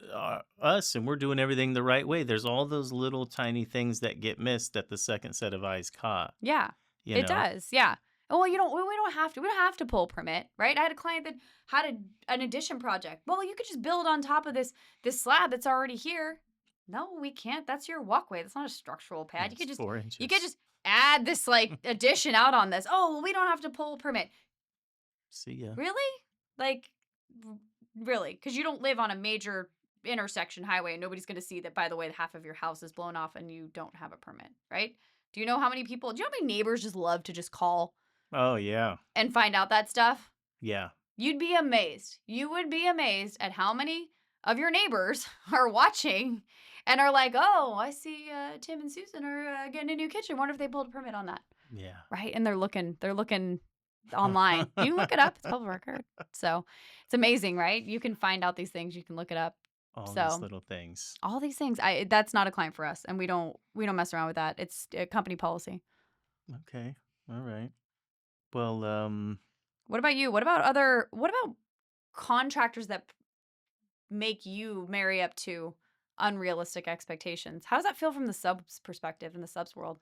B: us, and we're doing everything the right way, there's all those little tiny things that get missed that the second set of eyes caught.
A: Yeah. It does. Yeah. Well, we don't have to pull a permit, right? I had a client that had an addition project. Well, you could just build on top of this slab that's already here. No, we can't. That's your walkway. That's not a structural pad.
B: It's
A: You could
B: 4 inches.
A: add this like addition out on this. Oh, well, we don't have to pull a permit.
B: See ya.
A: Really? Like, really? Because you don't live on a major intersection highway and nobody's going to see that, by the way, half of your house is blown off and you don't have a permit, right? Do you know how many neighbors just love to just call
B: Oh, yeah.
A: and find out that stuff?
B: Yeah.
A: You'd be amazed. You would be amazed at how many of your neighbors are watching and are like, oh, I see Tim and Susan are getting a new kitchen. Wonder if they pulled a permit on that.
B: Yeah.
A: Right. And they're looking online. You can look it up. It's public record. So it's amazing, right? You can find out these things. You can look it up.
B: All these
A: So
B: little things.
A: all these things, that's not a client for us. And we don't mess around with that. It's a company policy.
B: Okay. All right. Well,
A: What about you? What about contractors that make you marry up to unrealistic expectations? How does that feel from the subs perspective in the subs world?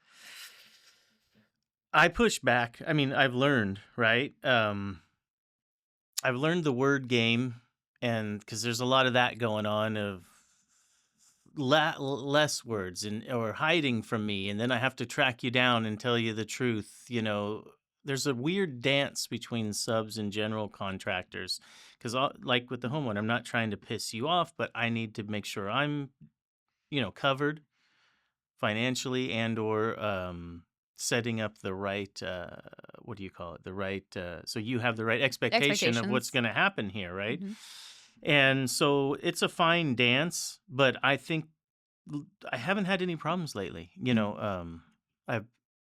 B: I push back. I mean, I've learned, right? I've learned the word game, and because there's a lot of that going on of less words or hiding from me, and then I have to track you down and tell you the truth. There's a weird dance between subs and general contractors, because like with the homeowner, I'm not trying to piss you off, but I need to make sure I'm, covered financially and or setting up the right what do you call it, the right so you have the right expectation of what's
A: Expectations.
B: going to happen here, right?
A: Hmm.
B: And so it's a fine dance, but I think I haven't had any problems lately. I've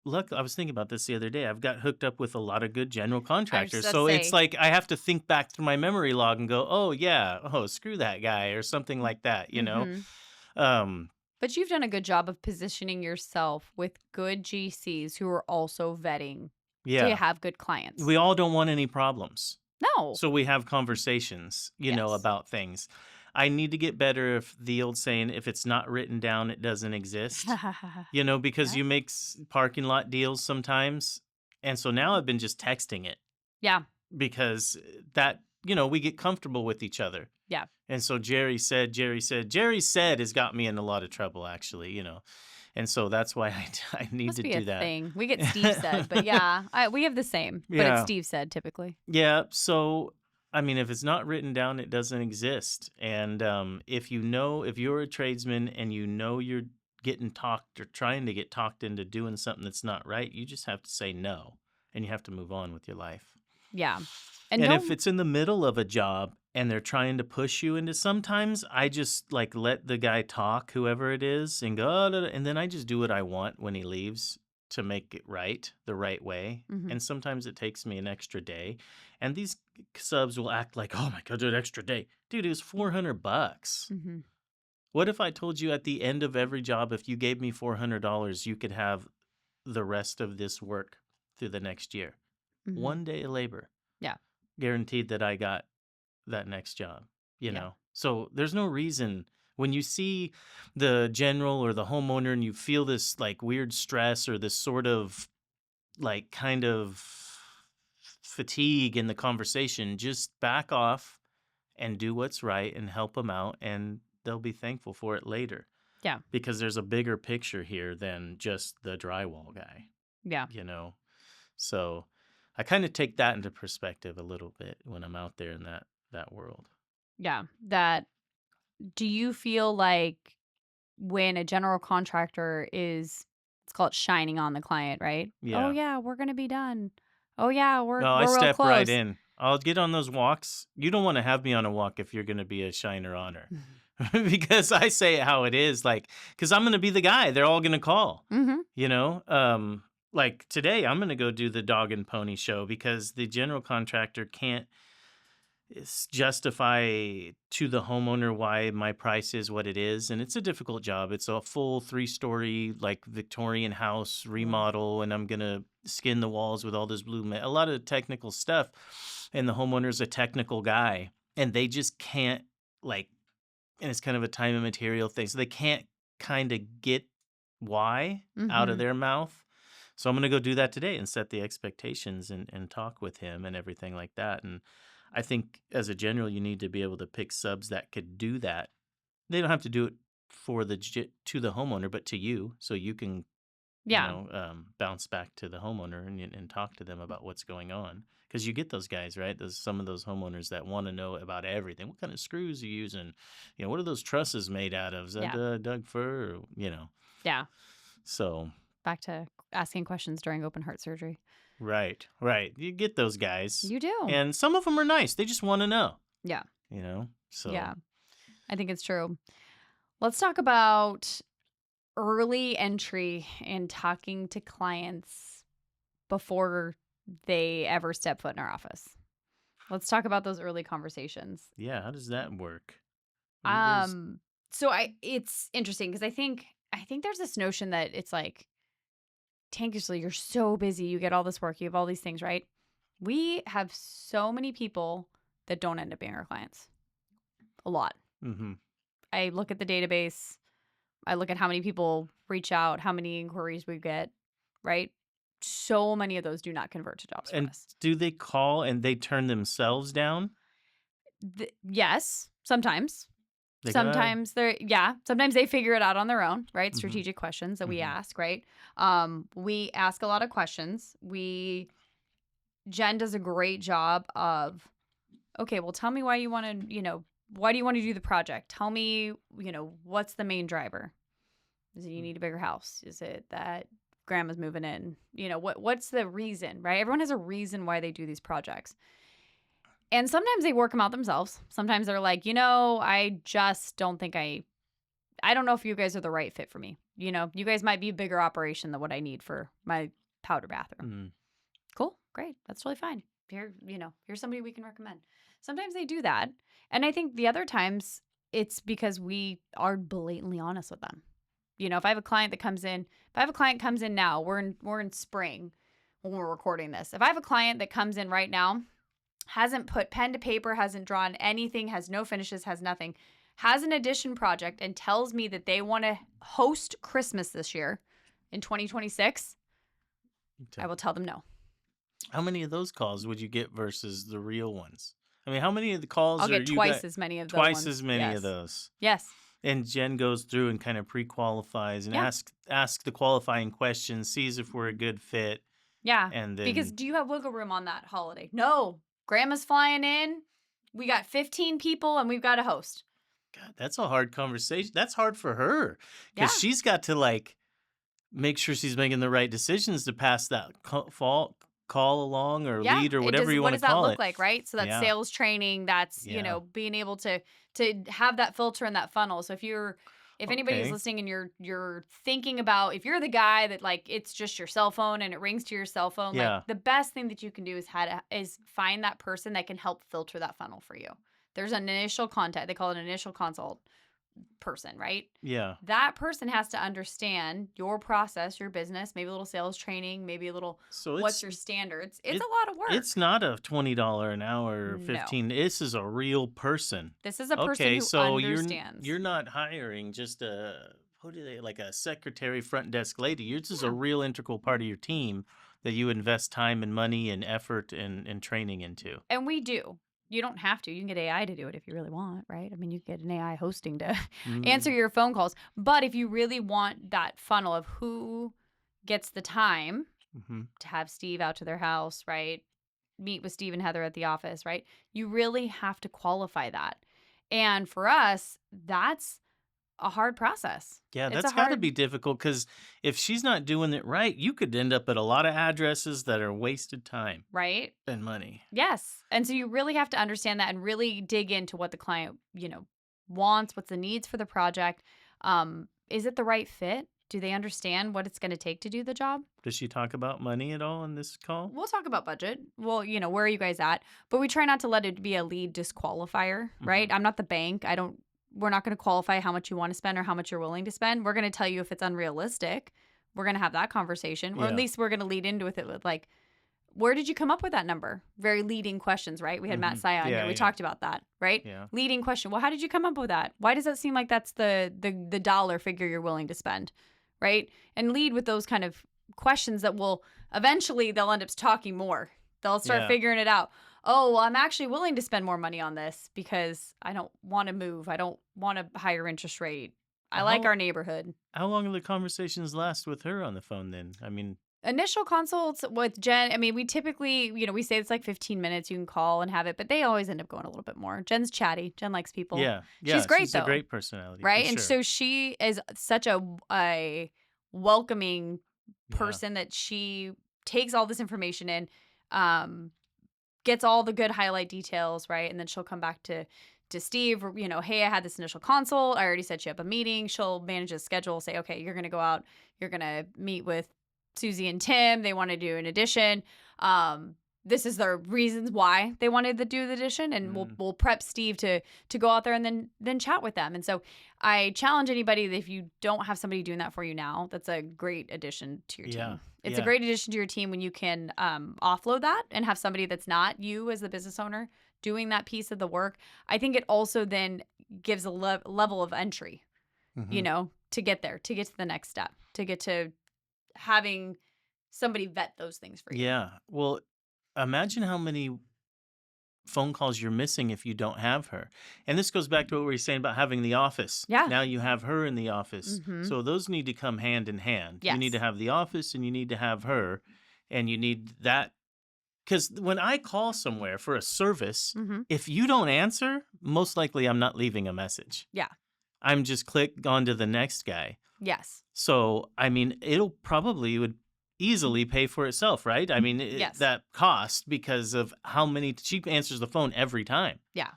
B: I was thinking about this the other day. I've got hooked up with a lot of good general
A: I was just
B: contractors.
A: about to
B: So it's
A: say,
B: like I have to think back through my memory log and go, oh yeah, oh screw that guy or something like that.
A: hmm
B: Um
A: but you've done a good job of positioning yourself with good GCs who are also vetting to
B: yeah.
A: have good clients.
B: We all don't want any problems.
A: No.
B: So we have conversations,
A: Yes.
B: about things. I need to get better if the old saying, if it's not written down, it doesn't exist. Because
A: Yeah.
B: you make parking lot deals sometimes. And so now I've been just texting it
A: Yeah.
B: because that, we get comfortable with each other.
A: Yeah.
B: And so Jerry said has got me in a lot of trouble, actually. And so that's why I need
A: Must
B: to
A: be a
B: do that.
A: thing. We get Steve said, but yeah, we have the same, but it's
B: Yeah.
A: Steve said typically.
B: Yeah, so I mean, if it's not written down, it doesn't exist. And if if you're a tradesman and you're getting talked or trying to get talked into doing something that's not right, you just have to say no and you have to move on with your life.
A: Yeah. And
B: And if
A: don't,
B: it's in the middle of a job and they're trying to push you into, sometimes I just like let the guy talk, whoever it is, and go, "Oh, da, da," and then I just do what I want when he leaves to make it right, the right way.
A: mhm,
B: And sometimes it takes me an extra day. And these subs will act like, oh my God, an extra day. Dude, it was $400.
A: mhm,
B: What if I told you at the end of every job, if you gave me $400, you could have the rest of this work through the next year?
A: mhm.
B: One day of labor
A: Yeah.
B: guaranteed that I got that next job, you
A: Yeah.
B: know? So there's no reason when you see the general or the homeowner and you feel this like weird stress or this sort of like kind of fatigue in the conversation, just back off and do what's right and help them out and they'll be thankful for it later
A: Yeah.
B: because there's a bigger picture here than just the drywall guy,
A: Yeah.
B: you know? So I kind of take that into perspective a little bit when I'm out there in that world.
A: Yeah. Do you feel like when a general contractor is, let's call it shining on the client, right? Oh
B: Yeah.
A: yeah, we're going to be done. Oh yeah,
B: No, I
A: we're real
B: step right
A: close.
B: in. I'll get on those walks. You don't want to have me on a walk if you're going to be a shiner on her. Because I say it how it is, like, because I'm going to be the guy they're all going to call,
A: Mm-hmm.
B: you know? Like today, I'm going to go do the dog and pony show because the general contractor can't justify to the homeowner why my price is what it is. And it's a difficult job. It's a full 3-story, like Victorian house remodel, and I'm going to skin the walls with all this a lot of technical stuff. And the homeowner's a technical guy, and they just can't, like, and it's kind of a time and material thing. So they can't kind of get why out of
A: Mm-hmm.
B: their mouth. So I'm going to go do that today and set the expectations and talk with him and everything like that. And I think as a general, you need to be able to pick subs that could do that. They don't have to do it for to the homeowner, but to you, so you can
A: Yeah.
B: bounce back to the homeowner and talk to them about what's going on. Because you get those guys, right? Some of those homeowners that want to know about everything. What kind of screws are you using? What are those trusses made out of? Is that
A: Yeah.
B: Doug fir?
A: Yeah.
B: So,
A: Back to asking questions during open heart surgery.
B: right, right. You get those guys.
A: You do.
B: And some of them are nice. They just want to know,
A: Yeah.
B: So,
A: Yeah. I think it's true. Let's talk about early entry and talking to clients before they ever step foot in our office. Let's talk about those early conversations.
B: yeah, how does that work? What do you guys?
A: So it's interesting because I think there's this notion that it's like, Tankersley, you're so busy, you get all this work, you have all these things, right? We have so many people that don't end up being our clients. A lot.
B: Mm-hmm.
A: I look at the database. I look at how many people reach out, how many inquiries we get, right? So many of those do not convert to jobs for
B: And
A: us.
B: do they call and they turn themselves down?
A: Yes, sometimes.
B: They go,
A: Sometimes sometimes they figure it out on their own, right?
B: Mhm.
A: Strategic questions that we
B: Mhm.
A: ask, right? We ask a lot of questions. Jen does a great job of, okay, well, tell me why you want to, why do you want to do the project? Tell me, what's the main driver? Is it you need a bigger house? Is it that grandma's moving in? What's the reason, right? Everyone has a reason why they do these projects. And sometimes they work them out themselves. Sometimes they're like, I just don't think I don't know if you guys are the right fit for me. You guys might be a bigger operation than what I need for my powder bathroom.
B: Mhm.
A: Cool. Great. That's totally fine. Here's somebody we can recommend. Sometimes they do that. And I think the other times it's because we are blatantly honest with them. If I have a client that comes in, now, we're in spring when we're recording this. If I have a client that comes in right now, hasn't put pen to paper, hasn't drawn anything, has no finishes, has nothing, has an addition project and tells me that they want to host Christmas this year in 2026, I will tell them no.
B: How many of those calls would you get versus the real ones? I mean, how many of the calls
A: I'll
B: are
A: get
B: you
A: twice
B: got?
A: as many of those
B: Twice
A: ones.
B: as many
A: Yes.
B: of those.
A: Yes.
B: And Jen goes through and kind of pre-qualifies and
A: Yeah.
B: ask the qualifying questions, sees if we're a good fit.
A: Yeah.
B: And then
A: Because do you have wiggle room on that holiday? No. Grandma's flying in. We got 15 people and we've got a host.
B: God, that's a hard conversation. That's hard for her
A: Yeah.
B: because she's got to make sure she's making the right decisions to pass that call along or lead or whatever you
A: What
B: want to
A: does that
B: call
A: look
B: it.
A: like, right? So that's
B: Yeah.
A: sales training. That's,
B: Yeah.
A: being able to have that filter and that funnel. So if anybody is
B: Okay.
A: listening and you're thinking about, if you're the guy that it's just your cell phone and it rings to your cell phone,
B: Yeah.
A: the best thing that you can do is find that person that can help filter that funnel for you. There's an initial contact. They call it an initial consult person, right?
B: Yeah.
A: That person has to understand your process, your business, maybe a little sales training, maybe a little
B: So
A: what's your standards. It's
B: it-
A: a lot of work.
B: It's not a $20 an hour or
A: No.
B: 15. This is a real person.
A: This is a person
B: Okay,
A: who
B: so
A: understands.
B: you're not hiring just like a secretary front desk lady. Yours is a real integral part of your team that you invest time and money and effort and training into.
A: And we do. You don't have to. You can get AI to do it if you really want, right? I mean, you can get an AI hosting to answer your phone calls. But if you really want that funnel of who gets the time to have Steve out to their house, right? Meet with Steve and Heather at the office, right? You really have to qualify that. And for us, that's a hard process.
B: Yeah,
A: It's
B: that's got to be difficult because if she's not doing it right, you could end up at a lot of addresses that are wasted time
A: right?
B: and money.
A: Yes. And so you really have to understand that and really dig into what the client, wants, what's the needs for the project. Is it the right fit? Do they understand what it's going to take to do the job?
B: Does she talk about money at all in this call?
A: We'll talk about budget. Well, where are you guys at? But we try not to let it be a lead disqualifier, right? I'm not the bank. We're not going to qualify how much you want to spend or how much you're willing to spend. We're going to tell you if it's unrealistic. We're going to have that conversation. Or at least we're going to lead into it with where did you come up with that number? Very leading questions, right? We had Matt Sion here. We talked about that, right?
B: Yeah.
A: Leading question. Well, how did you come up with that? Why does that seem like that's the dollar figure you're willing to spend, right? And lead with those kind of questions that will eventually they'll end up talking more. They'll start figuring it out. Oh, well, I'm actually willing to spend more money on this because I don't want to move. I don't want a higher interest rate. I like our neighborhood.
B: How long do the conversations last with her on the phone then? I mean,
A: Initial consults with Jen, I mean, we typically, we say it's like 15 minutes. You can call and have it, but they always end up going a little bit more. Jen's chatty. Jen likes people.
B: Yeah.
A: She's
B: Yeah.
A: great
B: She's a
A: though,
B: great personality for
A: right? And
B: sure.
A: so she is such a welcoming
B: Yeah.
A: person that she takes all this information in, um, gets all the good highlight details, right? And then she'll come back to Steve, hey, I had this initial consult. I already set you up a meeting. She'll manage a schedule, say, okay, you're going to go out, you're going to meet with Susie and Tim. They want to do an addition. This is the reasons why they wanted to do the addition, and
B: Mm.
A: we'll prep Steve to go out there and then chat with them. And so I challenge anybody that if you don't have somebody doing that for you now, that's a great addition to your
B: Yeah.
A: team. It's a
B: Yeah.
A: great addition to your team when you can offload that and have somebody that's not you as the business owner doing that piece of the work. I think it also then gives a level of entry,
B: Hmm.
A: to get there, to get to the next step, to get to having somebody vet those things for you.
B: Yeah. Well, imagine how many phone calls you're missing if you don't have her. And this goes back to what we were saying about having the office.
A: Yeah.
B: Now you have her in the office.
A: Mm-hmm.
B: So those need to come hand in hand. You need to
A: Yes.
B: have the office and you need to have her. And you need that. Because when I call somewhere for a service,
A: Mm-hmm.
B: if you don't answer, most likely I'm not leaving a message.
A: Yeah.
B: I'm just click on to the next guy.
A: Yes.
B: So, I mean, would easily pay for itself, right? I mean,
A: Yes.
B: that cost because of how many she answers the phone every time,
A: Yeah.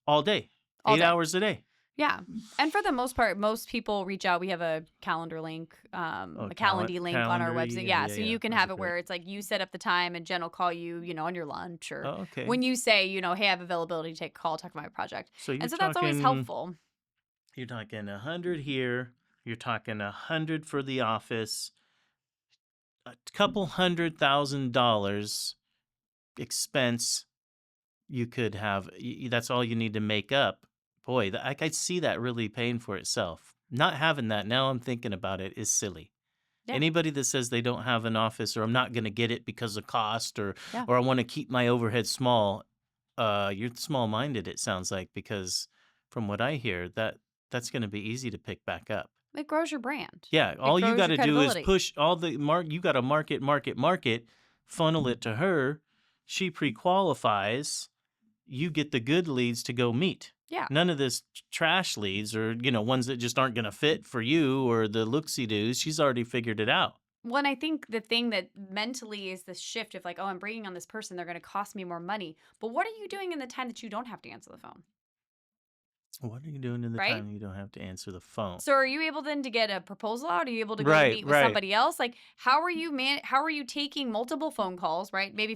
B: all day,
A: All
B: 8
A: day.
B: hours a day.
A: Yeah. And for the most part, most people reach out. We have a calendar link, a Calendly link on our
B: Calendar,
A: website.
B: yeah,
A: Yeah.
B: yeah,
A: So
B: yeah.
A: you can
B: Those
A: have
B: are
A: it
B: great.
A: where it's like you set up the time and Jen will call you, on your lunch or
B: Oh, okay.
A: when you say, hey, I have availability to take a call, talk about my project.
B: So you're
A: And so that's always
B: talking,
A: helpful.
B: you're talking 100 here. You're talking 100 for the office. A couple $100,000 expense you could have. That's all you need to make up. Boy, I could see that really paying for itself. Not having that, now I'm thinking about it, is silly.
A: Yeah.
B: Anybody that says they don't have an office or I'm not going to get it because of cost
A: Yeah.
B: or I want to keep my overhead small, you're small-minded, it sounds like, because from what I hear, that's going to be easy to pick back up.
A: It grows your brand.
B: Yeah,
A: It
B: all you
A: grows
B: got
A: your
B: to do is
A: credibility.
B: push all the you got to market, funnel it to her. She pre-qualifies, you get the good leads to go meet.
A: Yeah.
B: None of this trash leads or, ones that just aren't going to fit for you or the look-see-doos. She's already figured it out.
A: Well, and I think the thing that mentally is the shift of like, oh, I'm bringing on this person, they're going to cost me more money. But what are you doing in the time that you don't have to answer the phone?
B: What are you doing in the
A: Right?
B: time you don't have to answer the phone?
A: So are you able then to get a proposal out? Are you able to go
B: Right,
A: meet with
B: right.
A: somebody else? Like, how are you taking multiple phone calls, right? Maybe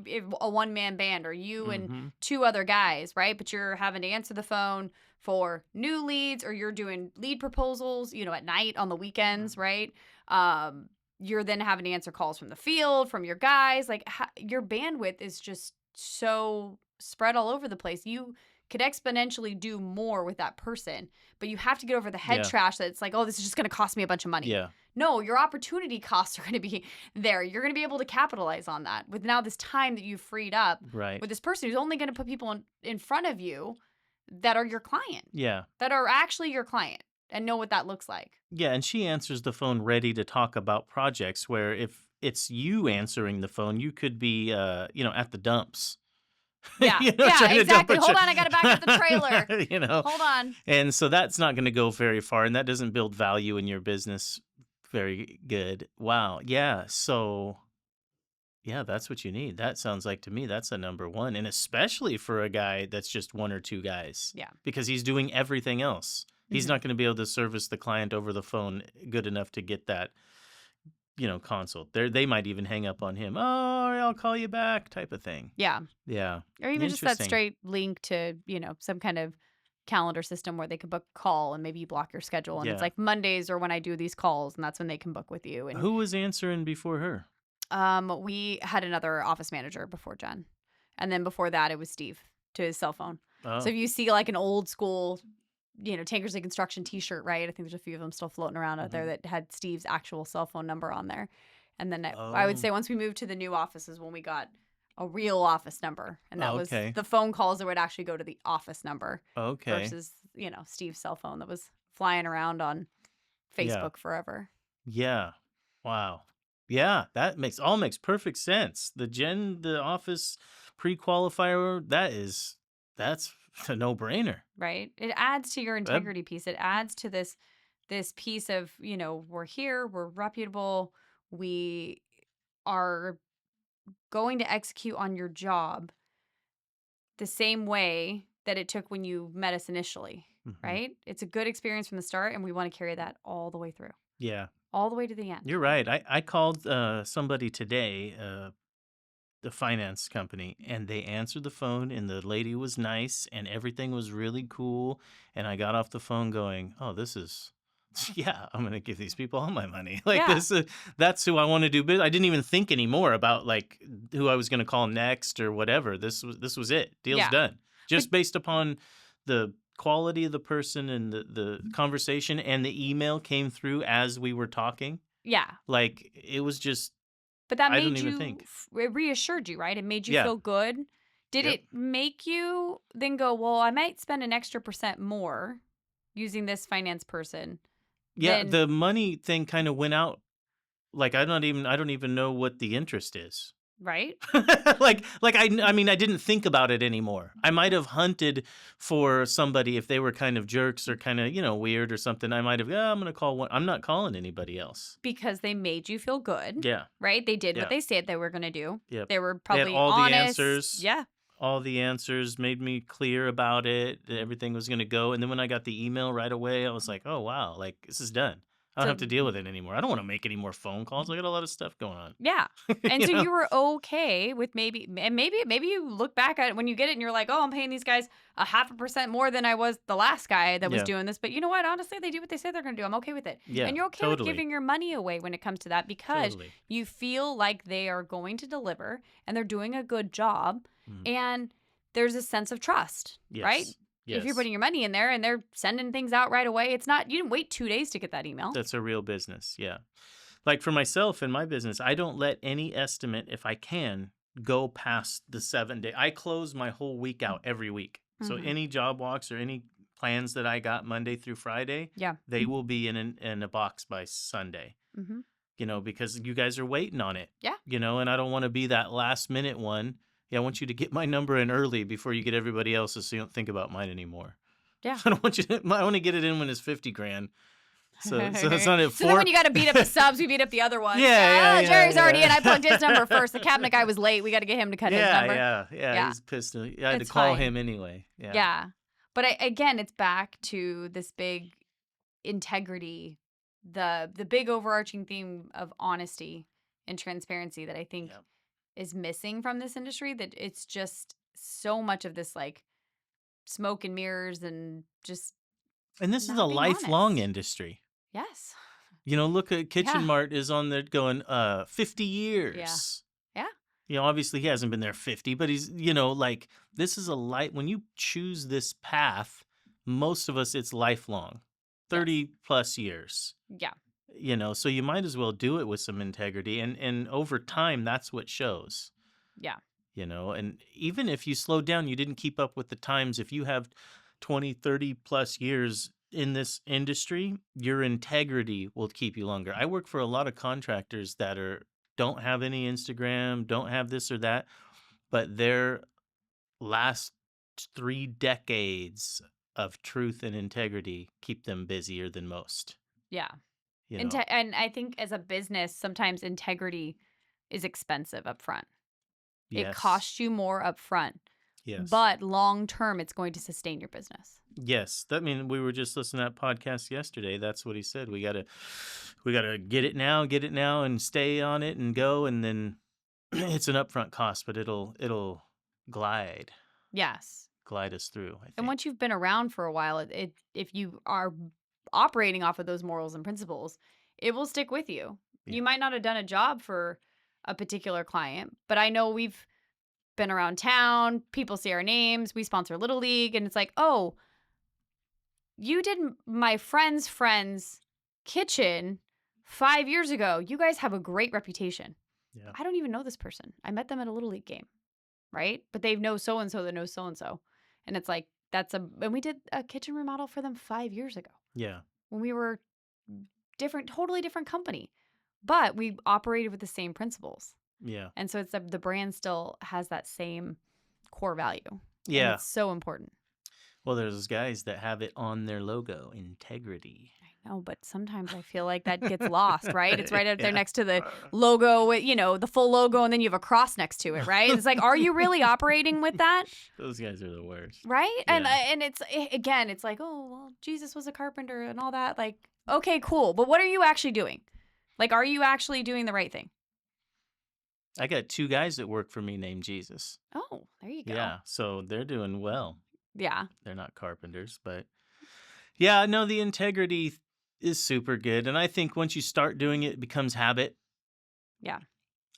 A: if a one-man band or you and
B: Mhm.
A: two other guys, right? But you're having to answer the phone for new leads or you're doing lead proposals, at night on the weekends, right? You're then having to answer calls from the field, from your guys. Like, your bandwidth is just so spread all over the place. You could exponentially do more with that person, but you have to get over the head
B: Yeah.
A: trash that it's like, oh, this is just going to cost me a bunch of money.
B: Yeah.
A: No, your opportunity costs are going to be there. You're going to be able to capitalize on that with now this time that you've freed up
B: Right.
A: with this person who's only going to put people in front of you that are your client,
B: Yeah.
A: that are actually your client and know what that looks like.
B: Yeah, and she answers the phone ready to talk about projects where if it's you answering the phone, you could be at the dumps.
A: Yeah,
B: Yeah,
A: yeah,
B: trying to dump
A: exactly.
B: a
A: Hold on, I got to back up the trailer. Hold on.
B: And so that's not going to go very far, and that doesn't build value in your business very good. Wow. Yeah. So, yeah, that's what you need. That sounds like to me that's a number one, and especially for a guy that's just one or two guys.
A: Yeah.
B: Because he's doing everything else. He's
A: Mhm.
B: not going to be able to service the client over the phone good enough to get that, consult. They might even hang up on him. Oh, I'll call you back type of thing.
A: Yeah.
B: Yeah.
A: Or even just that
B: Interesting.
A: straight link to, some kind of calendar system where they could book a call and maybe you block your schedule. And it's
B: Yeah.
A: like Mondays or when I do these calls and that's when they can book with you. And
B: Who was answering before her?
A: we had another office manager before Jen. And then before that, it was Steve to his cell phone.
B: Oh.
A: So if you see like an old school, Tankersley construction t-shirt, right? I think there's a few of them still floating around out there that had Steve's actual cell phone number on there. And then I would say once we moved to the new offices when we got a real office number. And that was
B: Okay.
A: the phone calls that would actually go to the office number
B: Okay.
A: versus, Steve's cell phone that was flying around on Facebook forever.
B: Yeah. Wow. Yeah, that makes perfect sense. The office pre-qualifier, that's a no-brainer.
A: right? It adds to your
B: That
A: integrity piece. It adds to this piece of, we're here, we're reputable, we are going to execute on your job the same way that it took when you met us initially,
B: mhm.
A: right? It's a good experience from the start, and we want to carry that all the way through,
B: Yeah,
A: all the way to the end.
B: you're right. I called, somebody today, the finance company, and they answered the phone, and the lady was nice, and everything was really cool, and I got off the phone going, "Oh, this is yeah, I'm gonna give these people all my money." Like,
A: Yeah.
B: that's who I wanna do I didn't even think anymore about, like, who I was gonna call next or whatever. This was it. Deal's
A: Yeah.
B: done.
A: But
B: Just based upon the quality of the person and the conversation, and the email came through as we were talking.
A: yeah.
B: Like, it was just
A: But that
B: I don't
A: made
B: even
A: you,
B: think.
A: it reassured you, right? It made you
B: Yeah.
A: feel good. Did
B: Yep.
A: it make you then go, well, I might spend an extra percent more using this finance person
B: Yeah,
A: than,
B: the money thing kinda went out, like, I don't even know what the interest is.
A: right?
B: I mean, I didn't think about it anymore. I might have hunted for somebody if they were kind of jerks or kinda, weird or something. I might have, "Yeah, I'm gonna call one." I'm not calling anybody else.
A: Because they made you feel good,
B: Yeah,
A: right? They did what
B: yeah,
A: they said they were going to do.
B: yep.
A: They were
B: They had
A: probably honest. Yeah.
B: all the answers, made me clear about it, that everything was gonna go, and then when I got the email right away, I was like, "Oh, wow, like, this is done. I don't have
A: So,
B: to deal with it anymore. I don't wanna make any more phone calls. I got a lot of stuff going on."
A: yeah. And
B: You
A: so
B: know?
A: you were okay with maybe you look back at it when you get it and you're like, oh, I'm paying these guys a 0.5% more than I was the last guy that was
B: Yeah,
A: doing this. But you know what? Honestly, they do what they say they're going to do. I'm okay with it.
B: yeah,
A: And you're okay with
B: totally,
A: giving your money away when it comes to that because
B: totally.
A: you feel like they are going to deliver and they're doing a good job.
B: Mhm.
A: And there's a sense of trust, right?
B: Yes.
A: If you're
B: Yes.
A: putting your money in there and they're sending things out right away, it's not, you didn't wait 2 days to get that email.
B: That's a real business, yeah. Like, for myself in my business, I don't let any estimate, if I can, go past the 7 day. I close my whole week out every week. So
A: Mm-hmm.
B: any job walks or any plans that I got Monday through Friday,
A: Yeah.
B: they will be in a box by Sunday,
A: Mm-hmm.
B: because you guys are waiting on it,
A: Yeah.
B: and I don't wanna be that last minute one. Yeah, I want you to get my number in early before you get everybody else's so you don't think about mine anymore.
A: Yeah.
B: I don't want you to I wanna get it in when it's 50 grand. So it's not at
A: So then when
B: 4.
A: you got to beat up the subs, we beat up the other ones.
B: Yeah, yeah,
A: Oh,
B: yeah,
A: Jerry's already in.
B: yeah.
A: I plugged his number first. The cabinet guy was late. We got to get him to cut his
B: Yeah,
A: number.
B: yeah, yeah,
A: Yeah,
B: he's pissed. I had to
A: it's
B: call
A: fine.
B: him anyway. Yeah.
A: Yeah. But again, it's back to this big integrity, the big overarching theme of honesty and transparency that I think
B: Yep.
A: is missing from this industry, that it's just so much of this like smoke and mirrors and just
B: And this is a
A: not being
B: lifelong
A: honest.
B: industry.
A: Yes.
B: Look at Kitchen
A: Yeah.
B: Mart is on there going, 50
A: Yeah.
B: years.
A: Yeah.
B: Obviously he hasn't been there 50, but he's, like, this is a light when you choose this path, most of us, it's lifelong,
A: Yes.
B: 30 plus years.
A: Yeah.
B: So you might as well do it with some integrity, and over time, that's what shows.
A: Yeah.
B: And even if you slow down, you didn't keep up with the times. If you have 20, 30 plus years in this industry, your integrity will keep you longer. I work for a lot of contractors that don't have any Instagram, don't have this or that, but their last 3 decades of truth and integrity keep them busier than most.
A: Yeah.
B: You know,
A: And I think as a business, sometimes integrity is expensive up front. It
B: yes,
A: costs you more up front,
B: yes.
A: but long term, it's going to sustain your business.
B: Yes, we were just listening to that podcast yesterday. That's what he said. We gotta get it now, and stay on it and go, and then it's an upfront cost, but it'll glide
A: Yes.
B: glide us through, I
A: And
B: think.
A: once you've been around for a while, if you are operating off of those morals and principles, it will stick with you.
B: Yeah.
A: You might not have done a job for a particular client, but I know we've been around town. People see our names. We sponsor Little League, and it's like, oh, you did my friend's kitchen 5 years ago. You guys have a great reputation.
B: Yeah.
A: I don't even know this person. I met them at a Little League game, right? But they know so and so that knows so and so. And it's like, and we did a kitchen remodel for them 5 years ago
B: Yeah.
A: when we were totally different company. but we operated with the same principles.
B: Yeah.
A: And so it's the brand still has that same core value. And
B: Yeah.
A: it's so important.
B: Well, there's guys that have it on their logo, integrity.
A: I know, but sometimes I feel like that gets lost, right? It's right out there
B: Yeah.
A: next to the logo, with, the full logo, and then you have a cross next to it, right? It's like, are you really operating with that?
B: Those guys are the worst.
A: Right?
B: Yeah.
A: And it's, again, it's like, oh, well, Jesus was a carpenter and all that. Like, okay, cool. But what are you actually doing? Like, are you actually doing the right thing?
B: I got 2 guys that work for me named Jesus.
A: Oh, there you go.
B: Yeah, so they're doing well.
A: Yeah.
B: They're not carpenters, but yeah, no, the integrity is super good. And I think once you start doing it, it becomes habit.
A: Yeah.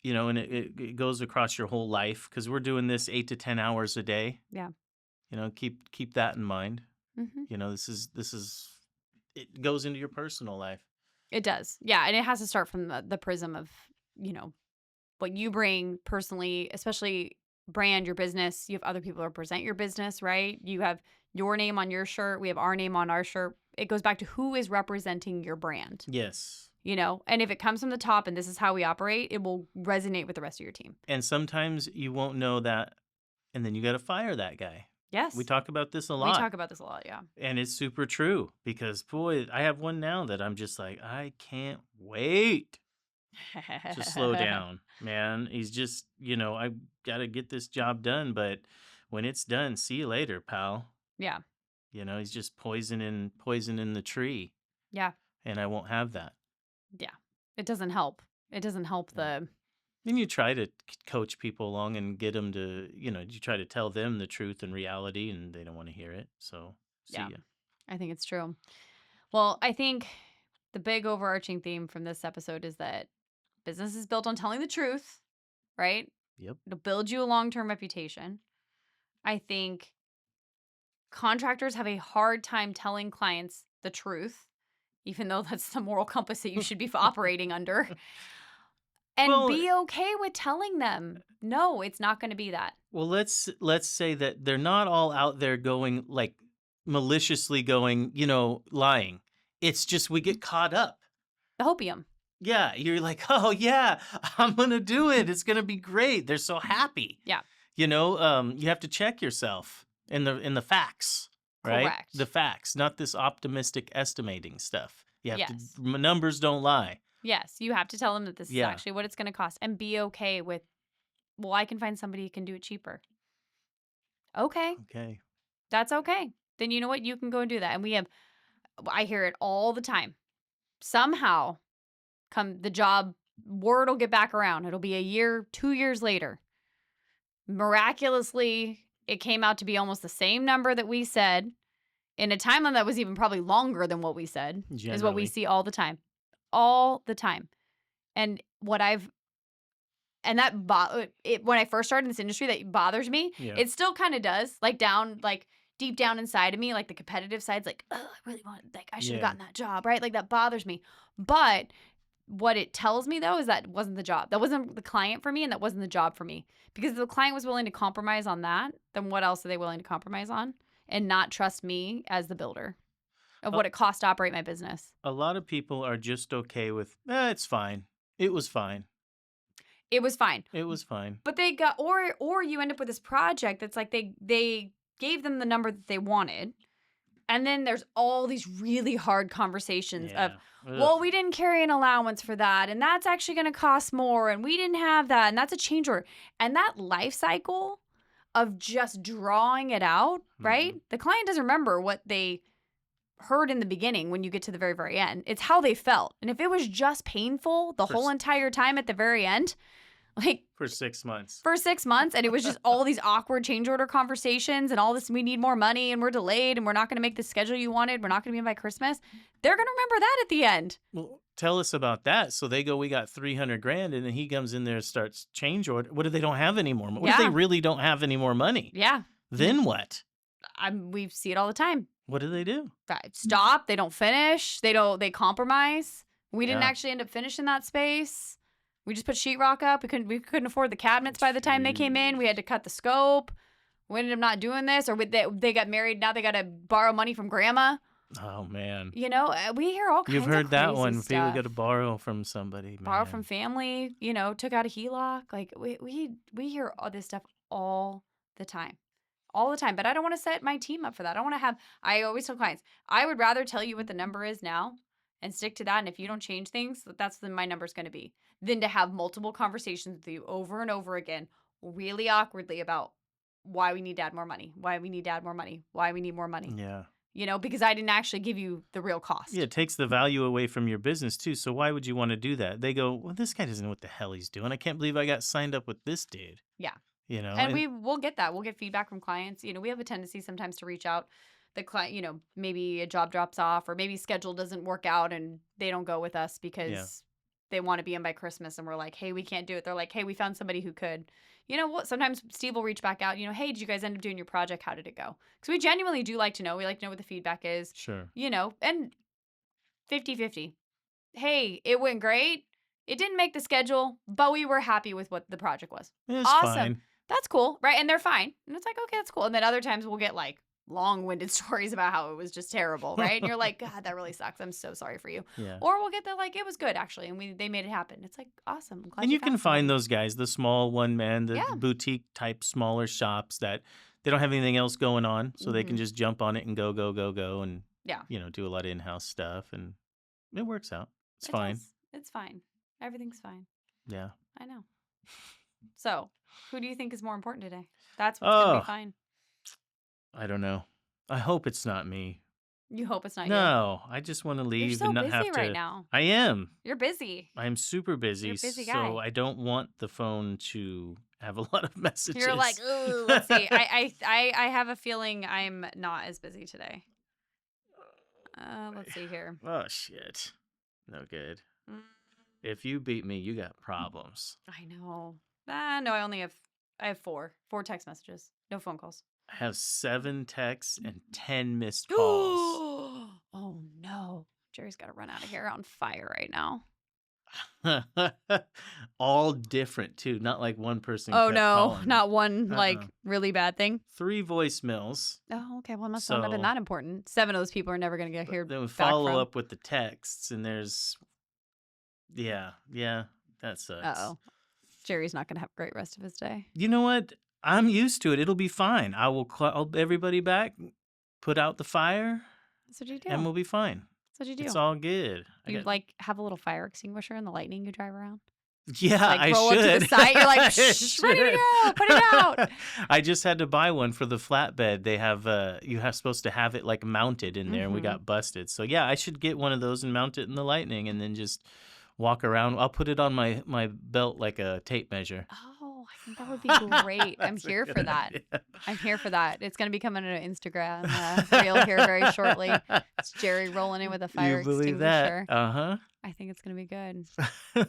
B: And it goes across your whole life because we're doing this 8 to 10 hours a day.
A: Yeah.
B: Keep that in mind.
A: Mm-hmm.
B: This is it goes into your personal life.
A: It does. Yeah. And it has to start from the prism of, what you bring personally, especially brand your business. You have other people represent your business, right? You have your name on your shirt. We have our name on our shirt. It goes back to who is representing your brand.
B: Yes.
A: And if it comes from the top and this is how we operate, it will resonate with the rest of your team.
B: And sometimes you won't know that, and then you got to fire that guy.
A: Yes.
B: We talk about this a lot.
A: We talk about this a lot, yeah.
B: And it's super true because, boy, I have one now that I'm just like, I can't wait to slow down, man. He's just, I got to get this job done. But when it's done, see you later, pal.
A: Yeah.
B: He's just poison in the tree.
A: Yeah.
B: And I won't have that.
A: Yeah. It doesn't help. It doesn't help
B: And you try to coach people along and get them to, you try to tell them the truth and reality, and they don't want to hear it. So, see ya.
A: I think it's true. Well, I think the big overarching theme from this episode is that business is built on telling the truth, right?
B: Yep.
A: It'll build you a long-term reputation. I think contractors have a hard time telling clients the truth, even though that's the moral compass that you should be operating under. And be okay with telling them, no, it's not going to be that.
B: Well, let's say that they're not all out there going like maliciously going, lying. It's just we get caught up.
A: The hopium.
B: Yeah, you're like, oh yeah, I'm gonna do it. It's gonna be great. They're so happy.
A: Yeah.
B: You have to check yourself in the facts, right?
A: Correct.
B: The facts, not this optimistic estimating stuff. You have
A: Yes.
B: to. Numbers don't lie.
A: Yes, you have to tell them that this is actually what it's going to cost, and be okay with, well, I can find somebody who can do it cheaper. Okay.
B: Okay.
A: That's okay. Then you know what? You can go and do that. And I hear it all the time. Somehow, come the job, word will get back around. It'll be a year, 2 years later. Miraculously, it came out to be almost the same number that we said in a timeline that was even probably longer than what we said, is what we see all the time. All the time. And when I first started in this industry, that bothers me.
B: Yeah.
A: It still kind of does, deep down inside of me, like the competitive side's like, oh, I really want, I should have gotten that job, right? Like that bothers me. But what it tells me though is that wasn't the job. That wasn't the client for me, and that wasn't the job for me. Because if the client was willing to compromise on that, then what else are they willing to compromise on and not trust me as the builder of what it costs to operate my business?
B: A lot of people are just okay with, it's fine. It was fine.
A: It was fine.
B: It was fine.
A: But they got, or you end up with this project that's like they gave them the number that they wanted. And then there's all these really hard conversations of, well, we didn't carry an allowance for that, and that's actually going to cost more, and we didn't have that, and that's a change order. And that life cycle of just drawing it out, right? The client doesn't remember what they heard in the beginning when you get to the very, very end. It's how they felt. And if it was just painful the whole entire time at the very end, like
B: for 6 months.
A: And it was just all these awkward change order conversations and all this, we need more money and we're delayed and we're not going to make the schedule you wanted, we're not going to be in by Christmas, they're going to remember that at the end.
B: Well, tell us about that. So they go, we got $300,000, and then he comes in there and starts change order. What if they don't have any more? What if they really don't have any more money?
A: Yeah.
B: Then what?
A: We see it all the time.
B: What do?
A: Stop. They don't finish. They compromise. We didn't actually end up finishing that space. We just put sheetrock up. We couldn't afford the cabinets by the time they came in. We had to cut the scope. We ended up not doing this, or they got married. Now they got to borrow money from grandma.
B: Oh, man.
A: We hear all
B: You've
A: kinds of
B: heard that
A: crazy
B: one. We got
A: stuff.
B: to borrow from somebody,
A: Borrow from
B: man.
A: family, took out a HELOC. Like we hear all this stuff all the time. All the time. But I don't want to set my team up for that. I always tell clients, I would rather tell you what the number is now and stick to that. And if you don't change things, that's what my number's going to be, than to have multiple conversations with you over and over again, really awkwardly about why we need to add more money, why we need to add more money, why we need more money,
B: Yeah.
A: because I didn't actually give you the real cost.
B: Yeah, it takes the value away from your business too. So why would you want to do that? They go, well, this guy doesn't know what the hell he's doing. I can't believe I got signed up with this dude.
A: Yeah.
B: And
A: we'll get that. We'll get feedback from clients. We have a tendency sometimes to reach out. The client, maybe a job drops off or maybe schedule doesn't work out and they don't go with us because they want to be in by Christmas and we're like, hey, we can't do it. They're like, hey, we found somebody who could. You know what? Sometimes Steve will reach back out, hey, did you guys end up doing your project? How did it go? Because we genuinely do like to know. We like to know what the feedback is.
B: sure.
A: And 50-50. Hey, it went great. It didn't make the schedule, but we were happy with what the project was.
B: It's
A: Awesome.
B: fine.
A: That's cool, right? And they're fine. And it's like, okay, that's cool. And then other times we'll get like long-winded stories about how it was just terrible, right? And you're like, God, that really sucks. I'm so sorry for you.
B: Yeah.
A: Or we'll get the like, it was good actually, and they made it happen. It's like awesome. I'm glad
B: And you can
A: found
B: find
A: somebody.
B: those guys, the small one-man, the
A: Yeah.
B: boutique type smaller shops that they don't have anything else going on, so they can just jump on it and go, and
A: Yeah.
B: do a lot of in-house stuff, and it works out. It's fine.
A: It's fine. Everything's fine.
B: Yeah.
A: I know. So, who do you think is more important today? That's what's gonna be fine.
B: I don't know. I hope it's not me.
A: You hope it's not you.
B: No, I just want to leave
A: You're so
B: and not
A: busy
B: have to.
A: right now.
B: I am.
A: You're busy.
B: I'm super busy.
A: You're a busy
B: So
A: guy.
B: I don't want the phone to have a lot of messages.
A: You're like, ooh, let's see. I have a feeling I'm not as busy today. Let's see here.
B: Oh, shit. No good.
A: Mm,
B: If you beat me, you got problems.
A: I know. No, I have four text messages. No phone calls.
B: I have 7 texts and 10 missed calls.
A: Oh no. Jerry's got to run out of here on fire right now.
B: All different too, not like one person.
A: Oh
B: kept
A: no,
B: calling.
A: not one like really bad thing.
B: 3 voicemails.
A: Oh, okay. Well, it must not have been
B: So-
A: that important. 7 of those people are never going to get here.
B: Then we
A: back
B: follow
A: from.
B: up with the texts, and there's, yeah, that sucks.
A: Uh-oh. Jerry's not going to have a great rest of his day.
B: You know what? I'm used to it. It'll be fine. I will call everybody back, put out the fire,
A: That's what you do.
B: and we'll be fine.
A: That's what you do.
B: It's all good.
A: You like have a little fire extinguisher in the Lightning you drive around.
B: Yeah,
A: Like
B: I
A: roll
B: should.
A: up to the side. You're like,
B: I
A: shh, ready to
B: should.
A: go. Put it out.
B: I just had to buy one for the flatbed. They have supposed to have it like mounted in there, and we got busted. So yeah, I should get one of those and mount it in the Lightning, and then just walk around. I'll put it on my belt like a tape measure.
A: Oh, I think that would be great. I'm
B: That's a
A: here
B: good
A: for that.
B: idea.
A: I'm here for that. It's going to be coming on an Instagram reel here very shortly. It's Jerry rolling in with a fire
B: You believe
A: extinguisher.
B: that? Uh-huh.
A: I think it's going to be good.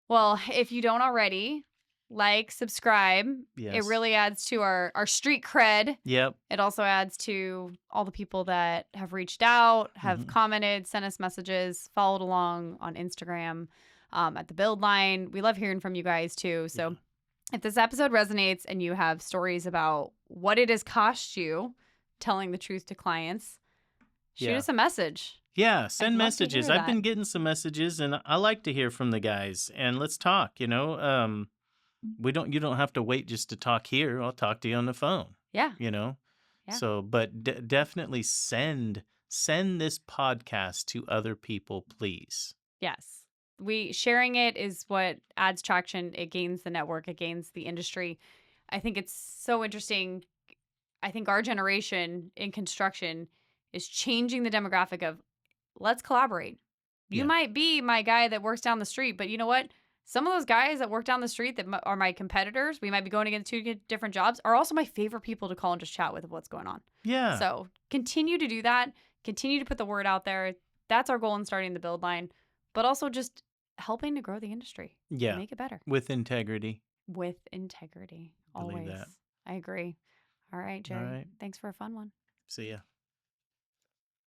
A: Well, if you don't already, like, subscribe.
B: Yes.
A: It really adds to our street cred.
B: Yep.
A: It also adds to all the people that have reached out, have commented, sent us messages, followed along on Instagram at the Build Line. We love hearing from you guys too. So if this episode resonates and you have stories about what it has cost you telling the truth to clients, shoot us a message.
B: Yeah, send
A: I'd love to
B: messages.
A: hear
B: I've been
A: that.
B: getting some messages, and I like to hear from the guys. And let's talk. You don't have to wait just to talk here. I'll talk to you on the phone.
A: Yeah.
B: Yeah. So, but definitely send this podcast to other people, please.
A: Yes. Sharing it is what adds traction. It gains the network. It gains the industry. I think it's so interesting. I think our generation in construction is changing the demographic of let's collaborate. You might be my guy that works down the street, but you know what? Some of those guys that work down the street that are my competitors, we might be going against 2 different jobs, are also my favorite people to call and just chat with of what's going on.
B: Yeah.
A: So continue to do that. Continue to put the word out there. That's our goal in starting the Build Line, but also just helping to grow the industry.
B: Yeah.
A: Make it better.
B: With integrity.
A: With integrity.
B: Believe
A: Always.
B: that.
A: I agree. All right, Jerry.
B: All right.
A: Thanks for a fun one.
B: See ya.